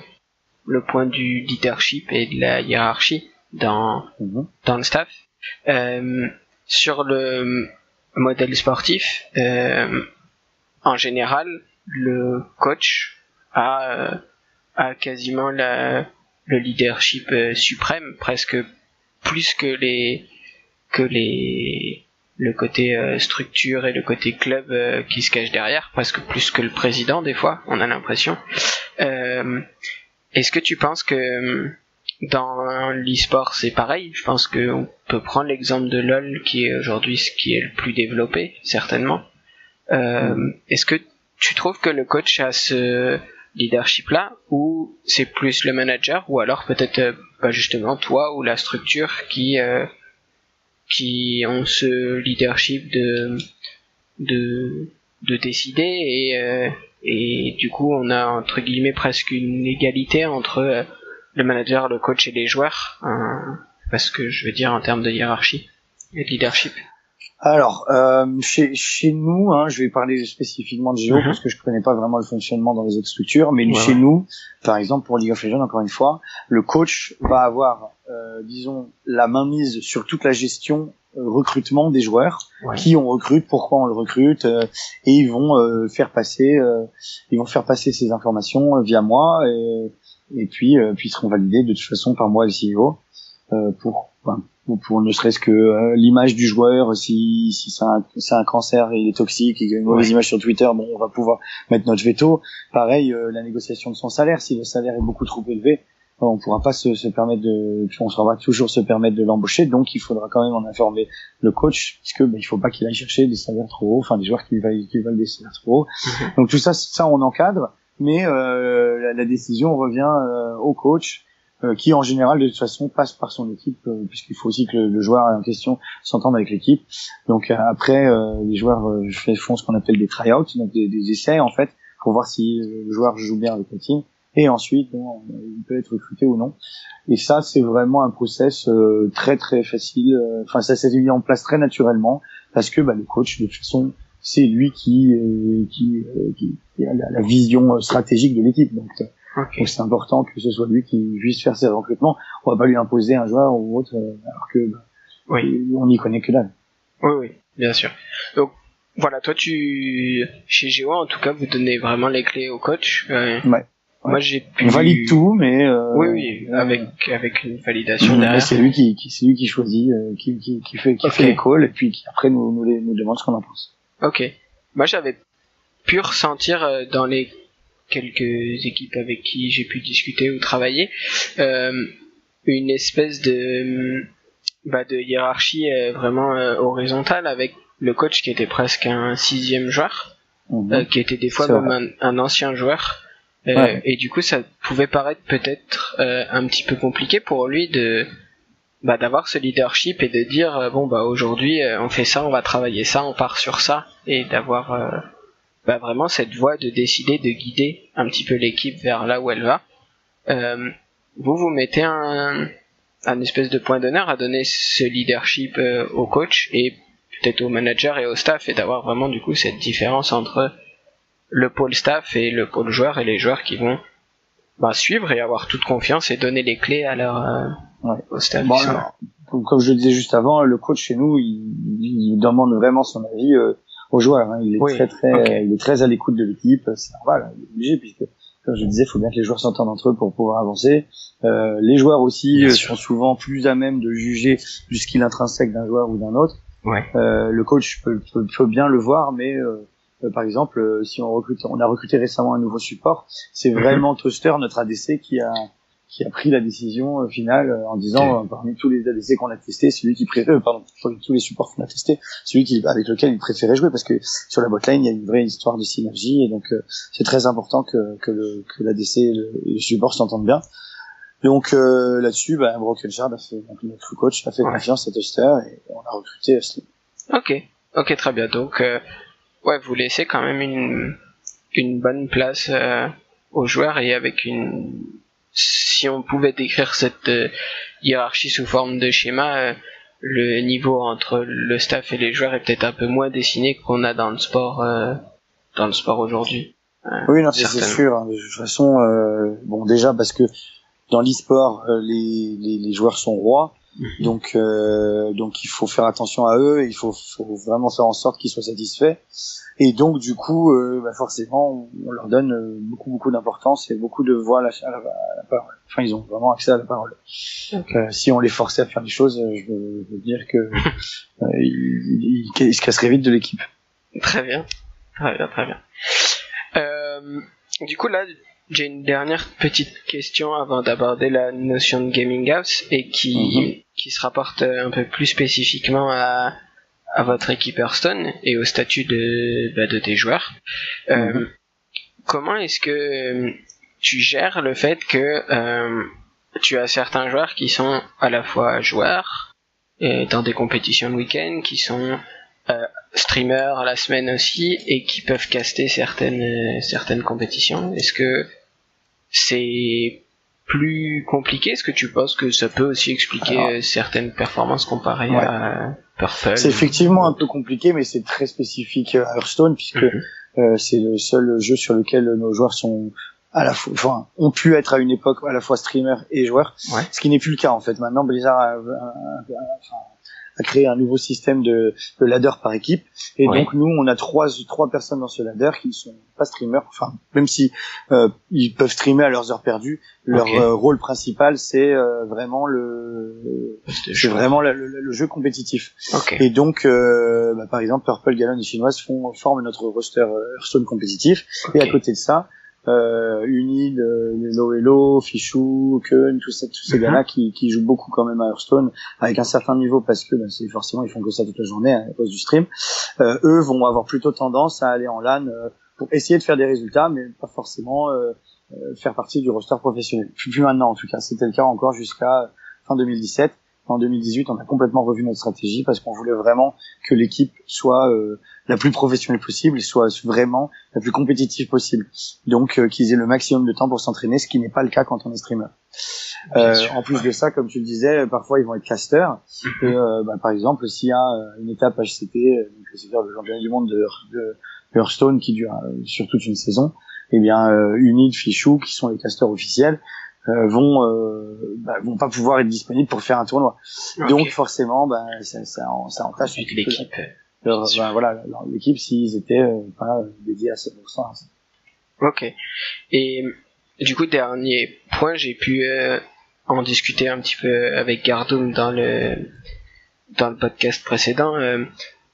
point du leadership et de la hiérarchie dans le staff. Sur le modèle sportif, en général, le coach a quasiment le leadership suprême, presque plus que le côté structure et le côté club qui se cache derrière, presque plus que le président des fois, on a l'impression. Est-ce que tu penses que dans l'e-sport c'est pareil? Je pense qu'on peut prendre l'exemple de LoL qui est aujourd'hui ce qui est le plus développé, certainement. Est-ce que tu trouves que le coach a ce leadership là, ou c'est plus le manager, ou alors peut-être justement toi ou la structure qui ont ce leadership de décider, et du coup on a entre guillemets presque une égalité entre le manager, le coach et les joueurs, parce que je veux dire en termes de hiérarchie et de leadership. Alors, chez nous, hein, je vais parler spécifiquement de Géo parce que je connais pas vraiment le fonctionnement dans les autres structures, mais chez nous, par exemple pour League of Legends, encore une fois, le coach va avoir, disons, la mainmise sur toute la gestion recrutement des joueurs, qui on recrute, pourquoi on le recrute, et ils vont faire passer ces informations via moi, et puis ils seront validés de toute façon par moi et le CEO pour ne serait-ce que l'image du joueur, si c'est un cancer et il est toxique, il a une mauvaise image sur Twitter, bon, on va pouvoir mettre notre veto. Pareil, la négociation de son salaire, si le salaire est beaucoup trop élevé, on pourra pas se permettre on saura toujours se permettre de l'embaucher, donc il faudra quand même en informer le coach, puisque il faut pas qu'il aille chercher des salaires trop hauts, enfin des joueurs qui veulent des salaires trop hauts. Donc tout ça on encadre, mais la décision revient au coach. Qui en général de toute façon passe par son équipe, puisqu'il faut aussi que le joueur en question s'entende avec l'équipe. Donc après les joueurs font ce qu'on appelle des try-outs, donc des essais en fait, pour voir si le joueur joue bien avec la team, et ensuite il peut être recruté ou non. Et ça c'est vraiment un process très très facile, enfin ça s'est mis en place très naturellement, parce que le coach de toute façon c'est lui qui a la vision stratégique de l'équipe, donc c'est important que ce soit lui qui puisse faire ses recrutements. On va pas lui imposer un joueur ou autre, alors que on n'y connaît que dalle. Oui, bien sûr. Donc voilà, toi chez Géo en tout cas, vous donnez vraiment les clés au coach. Moi j'ai pu. On valide tout, mais avec une validation derrière. C'est lui qui choisit, qui fait les calls, et puis qui après nous demande ce qu'on en pense. Ok. Moi j'avais pu ressentir dans les quelques équipes avec qui j'ai pu discuter ou travailler, une espèce de hiérarchie vraiment horizontale, avec le coach qui était presque un 6e joueur, qui était des fois même un ancien joueur, et du coup ça pouvait paraître peut-être un petit peu compliqué pour lui d'avoir ce leadership et de dire aujourd'hui on fait ça, on va travailler ça, on part sur ça, et d'avoir vraiment cette voie de décider, de guider un petit peu l'équipe vers là où elle va. Vous mettez un espèce de point d'honneur à donner ce leadership au coach et peut-être au manager et au staff, et d'avoir vraiment du coup cette différence entre le pôle staff et le pôle joueur, et les joueurs qui vont suivre et avoir toute confiance et donner les clés à au staff. Comme je le disais juste avant, le coach chez nous, il demande vraiment son avis aux joueurs, hein. Il est très à l'écoute de l'équipe, c'est normal, il est obligé, puisque comme je le disais, il faut bien que les joueurs s'entendent entre eux pour pouvoir avancer. Les joueurs aussi sont souvent plus à même de juger du skill intrinsèque d'un joueur ou d'un autre. Le coach peut bien le voir, mais par exemple, si on a recruté récemment un nouveau support, c'est vraiment Toaster, notre ADC, qui a pris la décision finale en disant parmi tous les ADC qu'on a testés, celui qui parmi tous les supports qu'on a testés, celui avec lequel il préférait jouer, parce que sur la botlane il y a une vraie histoire de synergie, et donc c'est très important que l'ADC et le support s'entendent bien. Donc là-dessus, Broken Shard notre coach a fait confiance à Toaster, et on a recruté Ashley. Ok, très bien. Donc vous laissez quand même une bonne place aux joueurs, et avec si on pouvait décrire cette hiérarchie sous forme de schéma, le niveau entre le staff et les joueurs est peut-être un peu moins dessiné qu'on a dans le sport aujourd'hui. Oui, non, c'est sûr. Hein. De toute façon, déjà parce que dans l'e-sport, les joueurs sont rois, donc il faut faire attention à eux, et il faut vraiment faire en sorte qu'ils soient satisfaits. Et donc du coup, forcément, on leur donne beaucoup d'importance et beaucoup de voix à la parole. Enfin, ils ont vraiment accès à la parole. Donc, si on les forçait à faire des choses, je veux dire que ils se casseraient vite de l'équipe. Très bien. Du coup, là, j'ai une dernière petite question avant d'aborder la notion de gaming house, et qui se rapporte un peu plus spécifiquement à votre équipe Hearthstone et au statut de tes joueurs. Comment est-ce que tu gères le fait que tu as certains joueurs qui sont à la fois joueurs dans des compétitions de week-end, qui sont streamers à la semaine aussi, et qui peuvent caster certaines compétitions? Est-ce que c'est plus compliqué? Est-ce que tu penses que ça peut aussi expliquer certaines performances comparées à Purple. C'est effectivement un peu compliqué, mais c'est très spécifique à Hearthstone, puisque c'est le seul jeu sur lequel nos joueurs sont à la fois, enfin, ont pu être à une époque à la fois streamers et joueurs, ce qui n'est plus le cas en fait. Maintenant, Blizzard a créé un nouveau système de ladder par équipe, et donc nous, on a trois personnes dans ce ladder qui ne sont pas streamers. Enfin, même si ils peuvent streamer à leurs heures perdues, leur rôle principal, c'est vraiment le jeu compétitif. Et donc, par exemple, Purple, Galon et Chinoise forment notre roster Hearthstone compétitif, et à côté de ça, Unid, Hello, Fichou, Keun, tous ces gars-là qui jouent beaucoup quand même à Hearthstone avec un certain niveau, parce que c'est forcément ils font que ça toute la journée à cause du stream. Eux vont avoir plutôt tendance à aller en LAN pour essayer de faire des résultats, mais pas forcément faire partie du roster professionnel. Plus maintenant en tout cas, c'était le cas encore jusqu'à fin 2017. En 2018, on a complètement revu notre stratégie parce qu'on voulait vraiment que l'équipe soit la plus professionnelle possible et soit vraiment la plus compétitive possible. Donc, qu'ils aient le maximum de temps pour s'entraîner, ce qui n'est pas le cas quand on est streamer. En plus de ça, comme tu le disais, parfois ils vont être casters. Et, par exemple, s'il y a une étape HCT, c'est-à-dire le championnat du monde de Hearthstone qui dure sur toute une saison, eh bien, Unid, Fichou, qui sont les casters officiels, vont pas pouvoir être disponibles pour faire un tournoi. Donc forcément, ça entache l'équipe. L'équipe s'ils étaient pas dédiés à 7%. À ça. Ok. Et du coup, dernier point, j'ai pu en discuter un petit peu avec Gardoum dans le podcast précédent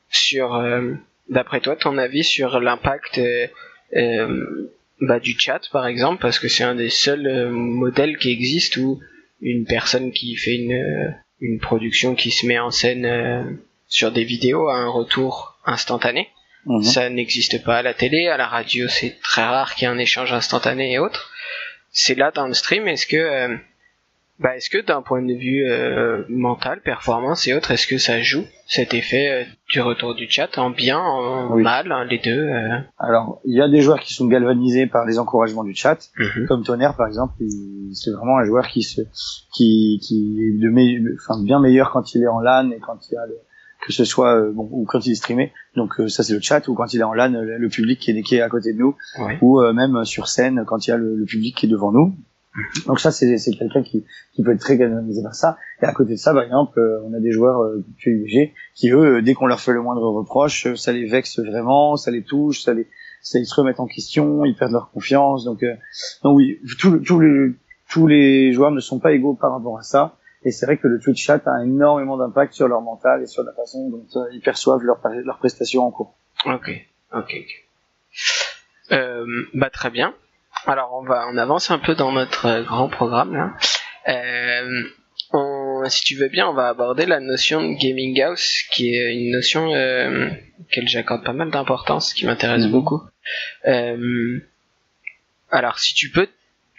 sur, d'après toi, ton avis sur l'impact du chat par exemple, parce que c'est un des seuls modèles qui existe où une personne qui fait une production qui se met en scène sur des vidéos a un retour instantané. Ça n'existe pas à la télé, à la radio c'est très rare qu'il y ait un échange instantané et autres. C'est là dans le stream. Est-ce que d'un point de vue mental, performance et autres, est-ce que ça joue cet effet du retour du chat en bien, en mal, hein, les deux Alors, il y a des joueurs qui sont galvanisés par les encouragements du chat, comme Tonnerre par exemple. C'est vraiment un joueur qui est bien meilleur quand il est en LAN et quand il y a que ce soit ou quand il est streamé. Donc ça c'est le chat, ou quand il est en LAN, le public qui est à côté de nous, ou même sur scène quand il y a le public qui est devant nous. Donc ça c'est quelqu'un qui peut être très galvanisé par ça. Et à côté de ça, par exemple, on a des joueurs PUBG qui eux, dès qu'on leur fait le moindre reproche, ça les vexe vraiment, ça les touche, ça ils se remettent en question, ils perdent leur confiance. Donc oui, tous les joueurs ne sont pas égaux par rapport à ça. Et c'est vrai que le Twitch chat a énormément d'impact sur leur mental et sur la façon dont ils perçoivent leurs prestations en cours. Ok. Très bien. Alors on avance un peu dans notre grand programme là. Si tu veux bien, on va aborder la notion de gaming house, qui est une notion auquel j'accorde pas mal d'importance, qui m'intéresse beaucoup. Alors si tu peux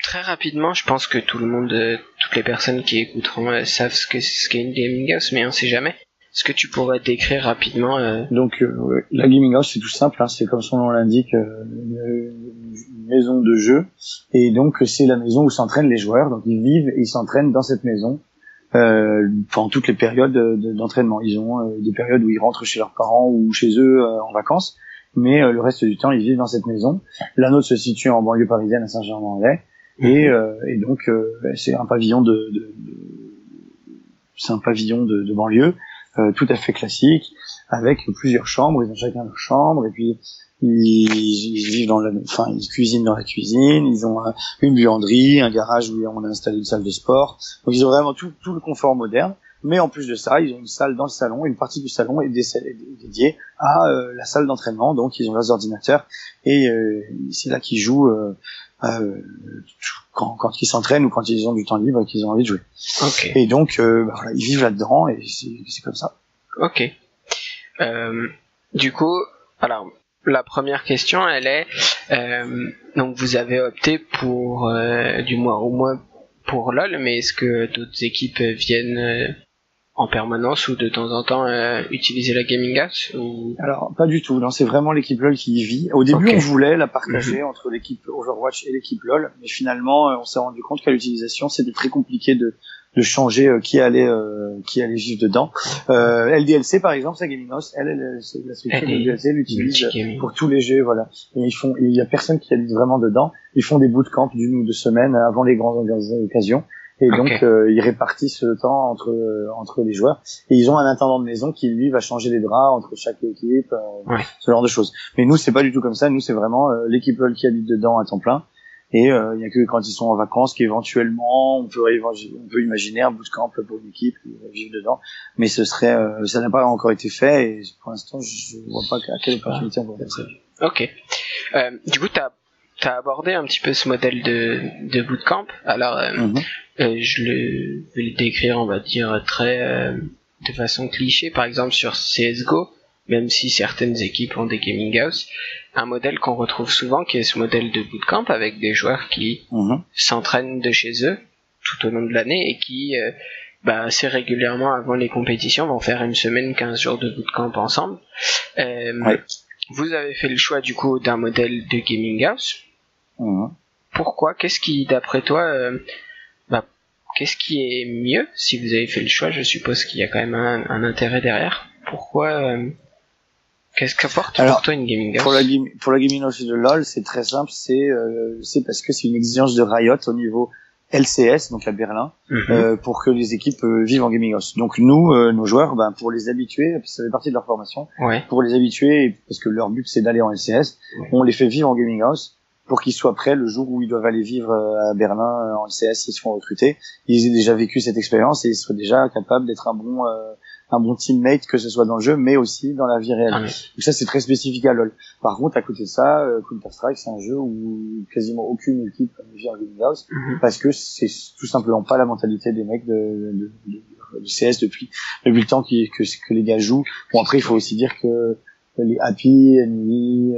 très rapidement, je pense que tout le monde, toutes les personnes qui écouteront savent ce qu'est une gaming house, mais on sait jamais. Est-ce que tu pourrais décrire rapidement Donc la gaming house c'est tout simple, hein, c'est comme son nom l'indique, une maison de jeu, et donc c'est la maison où s'entraînent les joueurs. Donc ils vivent et ils s'entraînent dans cette maison pendant toutes les périodes d'entraînement. Ils ont des périodes où ils rentrent chez leurs parents ou chez eux en vacances, mais le reste du temps ils vivent dans cette maison. La nôtre se situe en banlieue parisienne à Saint-Germain-en-Laye, et donc c'est un pavillon de banlieue. Tout à fait classique, avec plusieurs chambres. Ils ont chacun leur chambre, et puis ils vivent ils cuisinent dans la cuisine. Ils ont une buanderie, un garage où on a installé une salle de sport. Donc ils ont vraiment tout le confort moderne. Mais en plus de ça, ils ont une salle dans le salon. Une partie du salon est dédiée à la salle d'entraînement. Donc ils ont leurs ordinateurs, et c'est là qu'ils jouent quand ils s'entraînent ou quand ils ont du temps libre et qu'ils ont envie de jouer. Et donc ils vivent là-dedans, et c'est comme ça. Ok. Du coup, alors la première question, elle est donc vous avez opté pour au moins pour LoL, mais est-ce que d'autres équipes viennent en permanence ou de temps en temps utiliser la gaming house ou... Alors pas du tout, non, c'est vraiment l'équipe LoL qui y vit. Au début on voulait la partager entre l'équipe Overwatch et l'équipe LoL, mais finalement on s'est rendu compte qu'à l'utilisation c'était très compliqué de changer qui allait vivre dedans. LDLC par exemple, c'est Gaming House, c'est la structure de LDLC, l'utilise pour tous les jeux, voilà. Et il y a personne qui habite vraiment dedans. Ils font des bootcamps d'1 ou 2 semaines avant les grandes occasions. Et donc ils répartissent le temps entre les joueurs. Et ils ont un intendant de maison qui lui va changer les draps entre chaque équipe, ce genre de choses. Mais nous c'est pas du tout comme ça. Nous c'est vraiment l'équipe LOL qui habite dedans à temps plein. Et il y a que quand ils sont en vacances qu'éventuellement on peut imaginer un bootcamp pour une équipe qui va vivre dedans. Mais ce serait ça n'a pas encore été fait et pour l'instant je vois pas à quelle opportunité on peut faire ça. Ok. Du coup t'as abordé un petit peu ce modèle de bootcamp. Alors je vais le décrire, on va dire très de façon cliché, par exemple sur CS:GO, même si certaines équipes ont des gaming house, un modèle qu'on retrouve souvent qui est ce modèle de bootcamp avec des joueurs qui s'entraînent de chez eux tout au long de l'année et qui assez régulièrement avant les compétitions vont faire une semaine, 15 jours de bootcamp ensemble. Vous avez fait le choix du coup d'un modèle de gaming house. Pourquoi? Qu'est-ce qui, d'après toi, qu'est-ce qui est mieux? Si vous avez fait le choix, je suppose qu'il y a quand même un intérêt derrière. Pourquoi qu'est-ce qu'apporte pour toi une gaming house? Pour la gaming house de LoL, c'est très simple, c'est parce que c'est une exigence de Riot au niveau LCS, donc à Berlin, pour que les équipes vivent en gaming house. Donc nous, nos joueurs, pour les habituer, ça fait partie de leur formation, pour les habituer, parce que leur but c'est d'aller en LCS, on les fait vivre en gaming house pour qu'ils soient prêts le jour où ils doivent aller vivre à Berlin en LCS, s'ils se font recruter. Ils aient déjà vécu cette expérience et ils seraient déjà capables d'être un bon teammate, que ce soit dans le jeu, mais aussi dans la vie réelle. Donc ça, c'est très spécifique à LoL. Par contre, à côté de ça, Counter-Strike, c'est un jeu où quasiment aucune équipe vit en gaming house, parce que c'est tout simplement pas la mentalité des mecs de CS depuis le temps que les gars jouent. Bon, après, il faut aussi dire que les Happy, NV,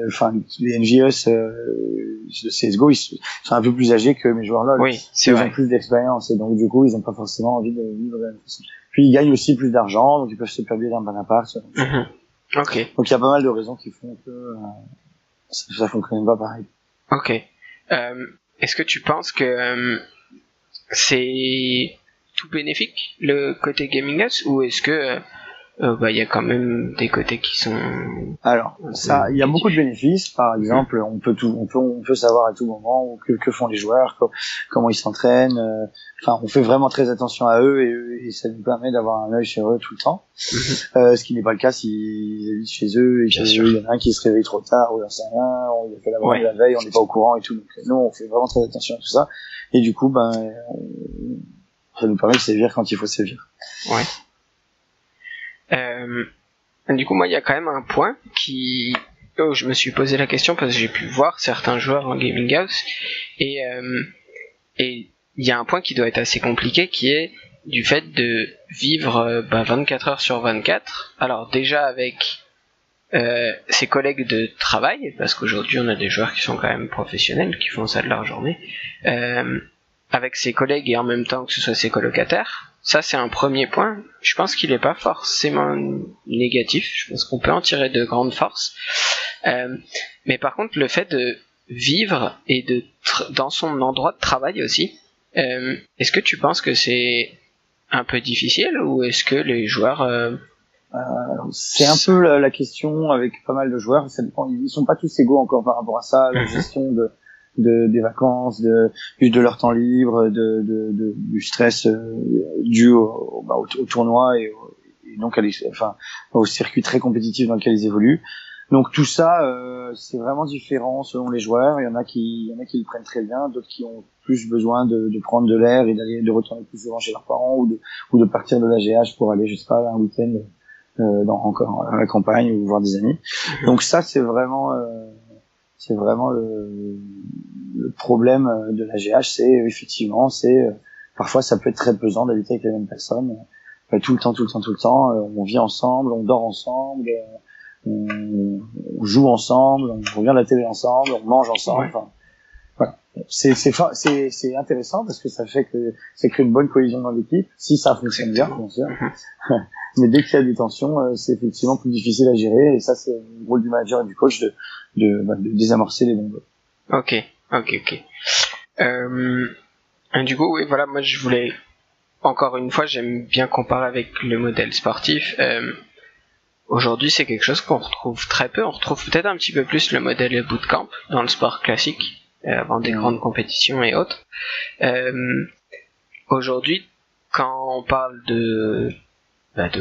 les NVS de CSGO, ils sont un peu plus âgés que mes joueurs LoL. Oui, ils ont plus d'expérience et donc du coup, ils ont pas forcément envie de vivre de la même façon. Puis ils gagnent aussi plus d'argent, donc ils peuvent se permettre d'un bon appart. Ok. Donc il y a pas mal de raisons qui font que ça fonctionne pas pareil. Ok. Est-ce que tu penses que c'est tout bénéfique le côté gaming house ou est-ce que il y a quand même des côtés qui sont... Alors, ça, il y a beaucoup de bénéfices. Par exemple, on peut savoir à tout moment que font les joueurs, comment ils s'entraînent. On fait vraiment très attention à eux et ça nous permet d'avoir un œil sur eux tout le temps. Ce qui n'est pas le cas s'ils habitent chez eux et qu'il y en a un qui se réveille trop tard ou j'en sais rien, on a fait la veille, la veille, on n'est pas au courant et tout. Donc nous, on fait vraiment très attention à tout ça. Et du coup, ça nous permet de sévir quand il faut sévir. Ouais. Du coup, moi, il y a quand même un point je me suis posé la question parce que j'ai pu voir certains joueurs en gaming house et il y a un point qui doit être assez compliqué qui est du fait de vivre 24 heures sur 24. Alors déjà avec ses collègues de travail, parce qu'aujourd'hui on a des joueurs qui sont quand même professionnels, qui font ça de leur journée, avec ses collègues et en même temps que ce soit ses colocataires. Ça, c'est un premier point. Je pense qu'il n'est pas forcément négatif. Je pense qu'on peut en tirer de grandes forces. Mais par contre, le fait de vivre et dans son endroit de travail aussi, est-ce que tu penses que c'est un peu difficile ou est-ce que les joueurs... c'est un peu la question avec pas mal de joueurs. Ça dépend. Ils sont pas tous égaux encore par rapport à ça. La gestion des vacances, de leur temps libre, du stress dû au tournoi et donc au circuit très compétitif dans lequel ils évoluent. Donc tout ça, c'est vraiment différent selon les joueurs. Il y en a qui le prennent très bien, d'autres qui ont plus besoin de prendre de l'air et de retourner plus souvent chez leurs parents ou de partir de la GH pour aller, je sais pas, un week-end encore à la campagne ou voir des amis. Donc ça, c'est vraiment le problème de la GH, c'est effectivement, parfois ça peut être très pesant d'habiter avec les mêmes personnes, tout le temps, on vit ensemble, on dort ensemble, on joue ensemble, on regarde la télé ensemble, on mange ensemble, voilà. C'est intéressant parce que ça fait que ça crée une bonne cohésion dans l'équipe, si ça fonctionne bien sûr. Mais dès qu'il y a des tensions, c'est effectivement plus difficile à gérer et ça c'est le rôle du manager et du coach de désamorcer les bombes. Ok. Du coup, oui, voilà, moi je voulais encore une fois, j'aime bien comparer avec le modèle sportif. Aujourd'hui, c'est quelque chose qu'on retrouve très peu. On retrouve peut-être un petit peu plus le modèle bootcamp dans le sport classique, avant des grandes compétitions et autres. Aujourd'hui, quand on parle de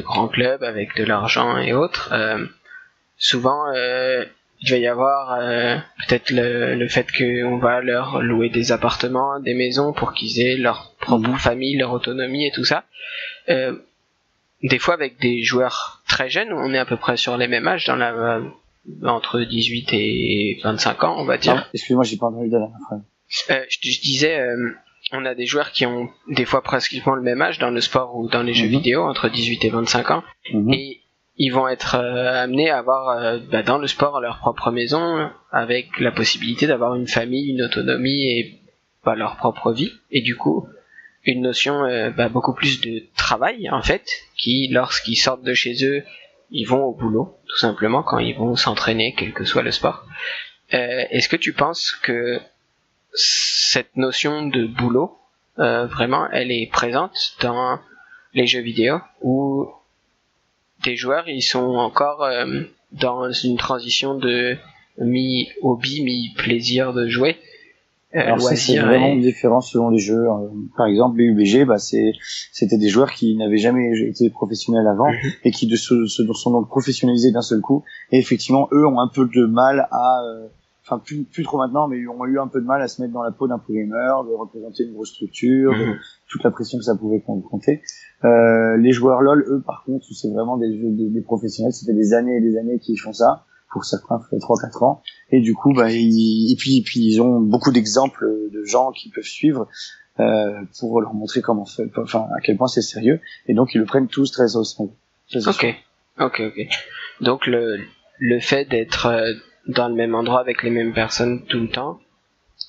grands clubs avec de l'argent et autres, souvent il va y avoir peut-être le fait qu'on va leur louer des appartements, des maisons pour qu'ils aient leur propre famille, leur autonomie et tout ça. Des fois avec des joueurs très jeunes, on est à peu près sur les mêmes âges, entre 18 et 25 ans, on va dire. Ah, excuse-moi, j'ai pas entendu de la phrase. Je disais, on a des joueurs qui ont des fois pratiquement le même âge dans le sport ou dans les jeux vidéo, entre 18 et 25 ans, et ils vont être amenés à avoir dans le sport leur propre maison, avec la possibilité d'avoir une famille, une autonomie et leur propre vie, et du coup une notion beaucoup plus de travail en fait, qui lorsqu'ils sortent de chez eux, ils vont au boulot tout simplement quand ils vont s'entraîner, quel que soit le sport. Est-ce que tu penses que cette notion de boulot vraiment elle est présente dans les jeux vidéo, ou des joueurs ils sont encore dans une transition de mi-hobby, mi-plaisir de jouer? Alors c'est vraiment différent selon les jeux. Par exemple, BUBG, c'était des joueurs qui n'avaient jamais été professionnels avant et qui se sont donc professionnalisés d'un seul coup. Et effectivement, eux ont un peu de mal à, enfin plus trop maintenant, mais ont eu un peu de mal à se mettre dans la peau d'un programmeur, de représenter une grosse structure, toute la pression que ça pouvait compter. Les joueurs LoL, eux, par contre, c'est vraiment des professionnels. C'était des années et des années qu'ils font ça. Pour certains, ça fait 3-4 ans. Et du coup, et puis ils ont beaucoup d'exemples de gens qui peuvent suivre, pour leur montrer à quel point c'est sérieux. Et donc, ils le prennent tous très au sérieux. Ok. Donc, le fait d'être dans le même endroit avec les mêmes personnes tout le temps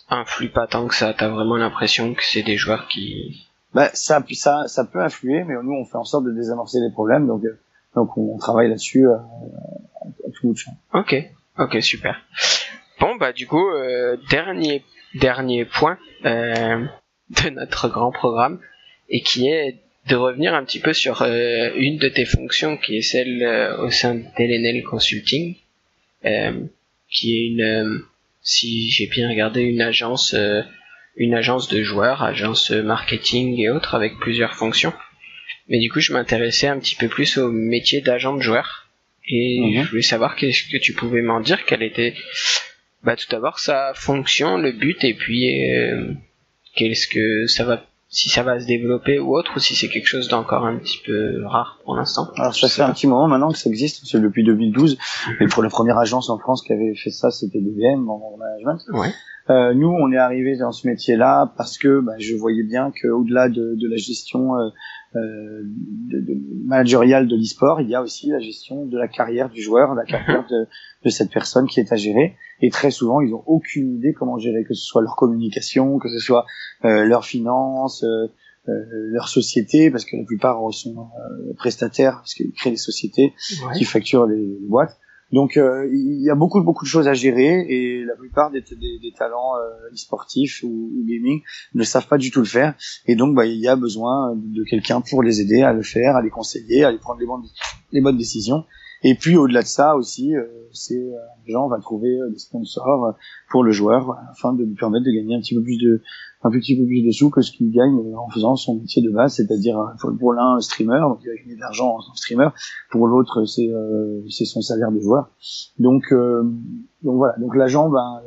influe pas tant que ça. T'as vraiment l'impression que c'est des joueurs qui... Ça peut influer, mais nous, on fait en sorte de désamorcer les problèmes. Donc on travaille là-dessus à tout bout de champ. Ok, super. Bon, du coup, dernier point de notre grand programme, et qui est de revenir un petit peu sur une de tes fonctions, qui est celle au sein d'LNL Consulting, qui est si j'ai bien regardé, une agence de joueurs, agence marketing et autres, avec plusieurs fonctions. Mais du coup, je m'intéressais un petit peu plus au métier d'agent de joueur. Et je voulais savoir qu'est-ce que tu pouvais m'en dire, quelle était, tout d'abord sa fonction, le but, et puis qu'est-ce que ça va, si ça va se développer ou autre, ou si c'est quelque chose d'encore un petit peu rare pour l'instant. Alors ça fait un petit moment maintenant que ça existe, c'est depuis 2012. Et pour la première agence en France qui avait fait ça, c'était DBM en management. Ouais. Nous, on est arrivé dans ce métier-là parce que je voyais bien qu'au-delà de la gestion managériale de l'e-sport, il y a aussi la gestion de la carrière du joueur, la carrière de cette personne qui est à gérer. Et très souvent, ils ont aucune idée comment gérer, que ce soit leur communication, que ce soit leurs finances, leur société, parce que la plupart sont prestataires, parce qu'ils créent des sociétés qui facturent les boîtes. Donc il y a beaucoup de choses à gérer, et la plupart des talents e-sportifs ou gaming ne savent pas du tout le faire, et donc il y a besoin de quelqu'un pour les aider à le faire, à les conseiller, à les prendre les bonnes décisions. Et puis au-delà de ça aussi, Jean va trouver des sponsors pour le joueur afin de lui permettre de gagner un petit peu plus de sous que ce qu'il gagne en faisant son métier de base, c'est-à-dire pour l'un streamer, donc il va gagner de l'argent en streamer, pour l'autre c'est son salaire de joueur. Donc voilà, donc l'agent va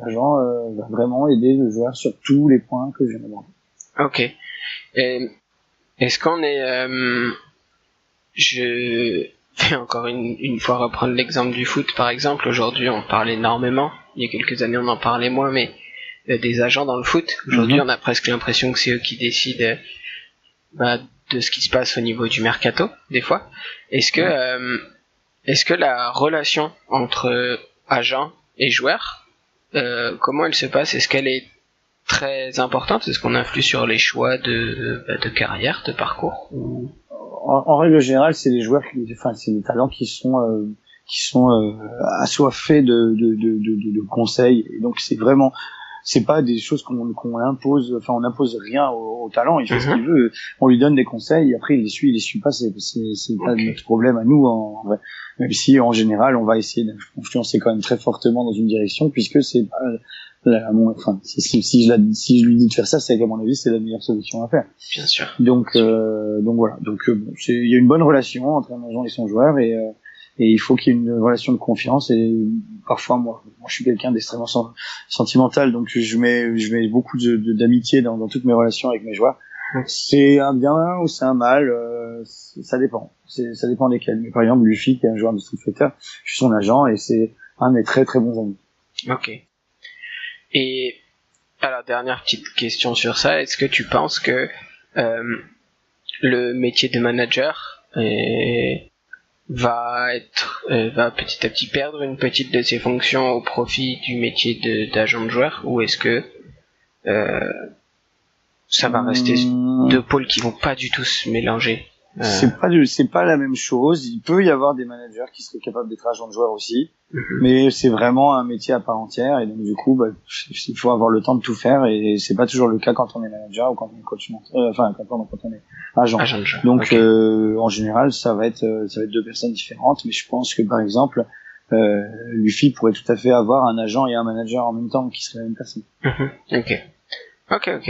vraiment aider le joueur sur tous les points que je viens d'aborder. Ok. Et est-ce qu'on est je vais encore une fois reprendre l'exemple du foot, par exemple. Aujourd'hui, on parle énormément. Il y a quelques années, on en parlait moins, mais des agents dans le foot. Aujourd'hui, on a presque l'impression que c'est eux qui décident de ce qui se passe au niveau du mercato, des fois. Est-ce que la relation entre agent et joueur, comment elle se passe? Est-ce qu'elle est très importante? Est-ce qu'on influe sur les choix de carrière, de parcours, ou... En règle générale, c'est les joueurs c'est les talents qui sont assoiffés de conseils, et donc c'est vraiment c'est pas des choses qu'on impose. Enfin, on n'impose rien au talent. Il fait ce qu'il veut. On lui donne des conseils. Et après, il les suit pas. C'est pas notre problème à nous. En vrai. Même si, en général, on va essayer d'influencer quand même très fortement dans une direction, puisque c'est pas enfin, si je lui dis de faire ça, c'est qu'à mon avis, c'est la meilleure solution à faire. Bien sûr. Donc voilà. Donc, bon, il y a une bonne relation entre un agent et son joueur, et il faut qu'il y ait une relation de confiance. Et parfois, moi je suis quelqu'un d'extrêmement sentimental, donc je mets beaucoup d'amitié dans toutes mes relations avec mes joueurs. C'est un bien ou c'est un mal, ça dépend. Ça dépend desquels. Mais par exemple, Luffy, qui est un joueur de Street Fighter, je suis son agent et c'est un de mes très très bons amis. Ok. Et alors, dernière petite question sur ça, est-ce que tu penses que le métier de manager va petit à petit perdre une petite de ses fonctions au profit du métier d'agent de joueur, ou est-ce que ça va rester deux pôles qui vont pas du tout se mélanger? C'est pas la même chose. Il peut y avoir des managers qui seraient capables d'être agents de joueurs aussi, mais c'est vraiment un métier à part entière, et donc du coup, il faut avoir le temps de tout faire, et c'est pas toujours le cas quand on est manager ou quand on est coach, quand on est agent de joueur. Donc okay. En général, ça va être deux personnes différentes, mais je pense que par exemple, Luffy pourrait tout à fait avoir un agent et un manager en même temps qui seraient la même personne. Ok.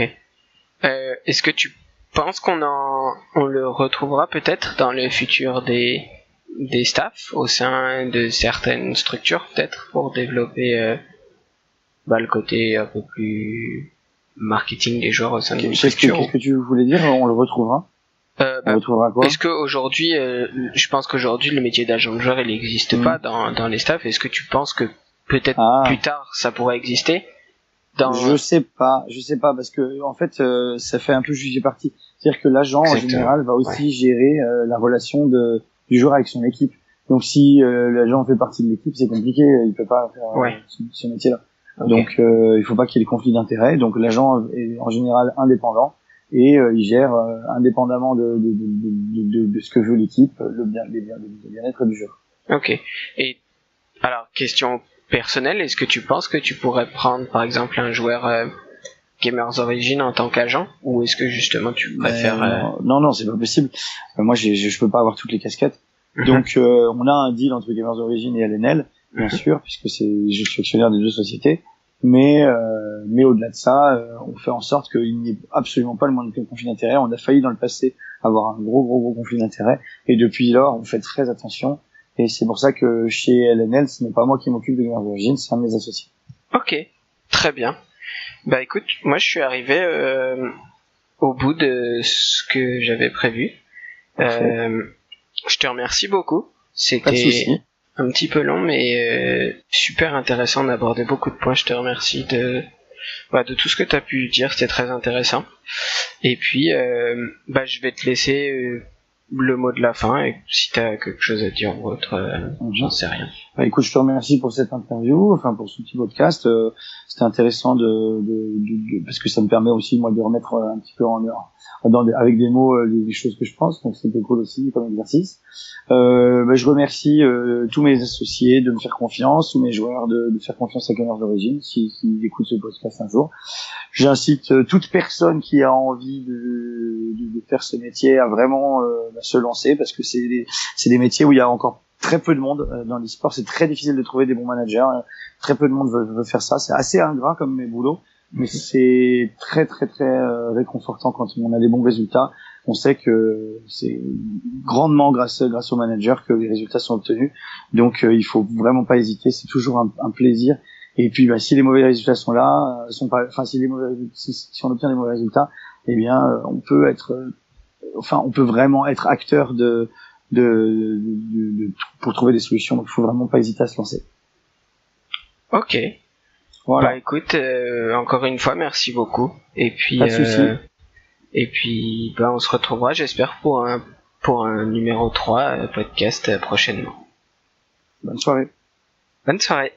Est-ce que tu penses qu'on le retrouvera peut-être dans le futur des staffs au sein de certaines structures, peut-être, pour développer le côté un peu plus marketing des joueurs au sein d'une structure? Qu'est-ce que tu voulais dire? On le retrouvera? On retrouvera quoi? Est-ce qu'aujourd'hui, je pense qu'aujourd'hui le métier d'agent de joueur il n'existe pas dans les staffs. Est-ce que tu penses que peut-être plus tard ça pourrait exister? Je sais pas parce que en fait ça fait un peu juger parti. C'est-à-dire que l'agent en général va aussi gérer la relation du joueur avec son équipe. Donc si l'agent fait partie de l'équipe, c'est compliqué, il peut pas faire ce métier-là. Okay. Donc il faut pas qu'il y ait des conflits d'intérêts. Donc l'agent est en général indépendant et il gère indépendamment de ce que veut l'équipe, le bien-être du joueur. Ok. Et alors question personnel, est-ce que tu penses que tu pourrais prendre par exemple un joueur Gamers Origin en tant qu'agent, ou est-ce que justement tu préfères Non, c'est pas possible. Moi je peux pas avoir toutes les casquettes. Donc on a un deal entre Gamers Origin et LNL, bien sûr, puisque je suis actionnaire des deux sociétés, mais au-delà de ça, on fait en sorte qu'il n'y ait absolument pas le moindre conflit d'intérêt. On a failli dans le passé avoir un gros conflit d'intérêt, et depuis lors on fait très attention. Et c'est pour ça que chez LNL, ce n'est pas moi qui m'occupe de Gamers Origin, c'est un de mes associés. Ok, très bien. Bah écoute, moi je suis arrivé au bout de ce que j'avais prévu. Je te remercie beaucoup. C'était un petit peu long, mais super intéressant d'aborder beaucoup de points. Je te remercie de tout ce que tu as pu dire, c'était très intéressant. Et puis, je vais te laisser le mot de la fin, et si t'as quelque chose à dire ou autre, j'en sais rien. Écoute, je te remercie pour cette interview, pour ce petit podcast. C'était intéressant parce que ça me permet aussi moi de remettre un petit peu avec des mots les choses que je pense, donc c'était cool aussi comme exercice. Je remercie tous mes associés de me faire confiance, tous mes joueurs de faire confiance à Gamers Origin s'ils écoutent ce podcast un jour. J'incite toute personne qui a envie de faire ce métier à vraiment se lancer, parce que c'est des métiers où il y a encore très peu de monde dans l'e-sport. C'est très difficile de trouver des bons managers. Très peu de monde veut faire ça. C'est assez ingrat comme mes boulots, mais c'est très réconfortant quand on a des bons résultats. On sait que c'est grandement grâce aux managers que les résultats sont obtenus. Donc il faut vraiment pas hésiter. C'est toujours un plaisir. Et puis si les mauvais résultats sont là, si on obtient des mauvais résultats, eh bien on peut vraiment être acteur pour trouver des solutions. Donc il faut vraiment pas hésiter à se lancer. Ok. Voilà. Écoute, encore une fois, merci beaucoup. Et puis, pas de souci. Et puis, on se retrouvera, j'espère, pour un numéro 3 podcast prochainement. Bonne soirée. Bonne soirée.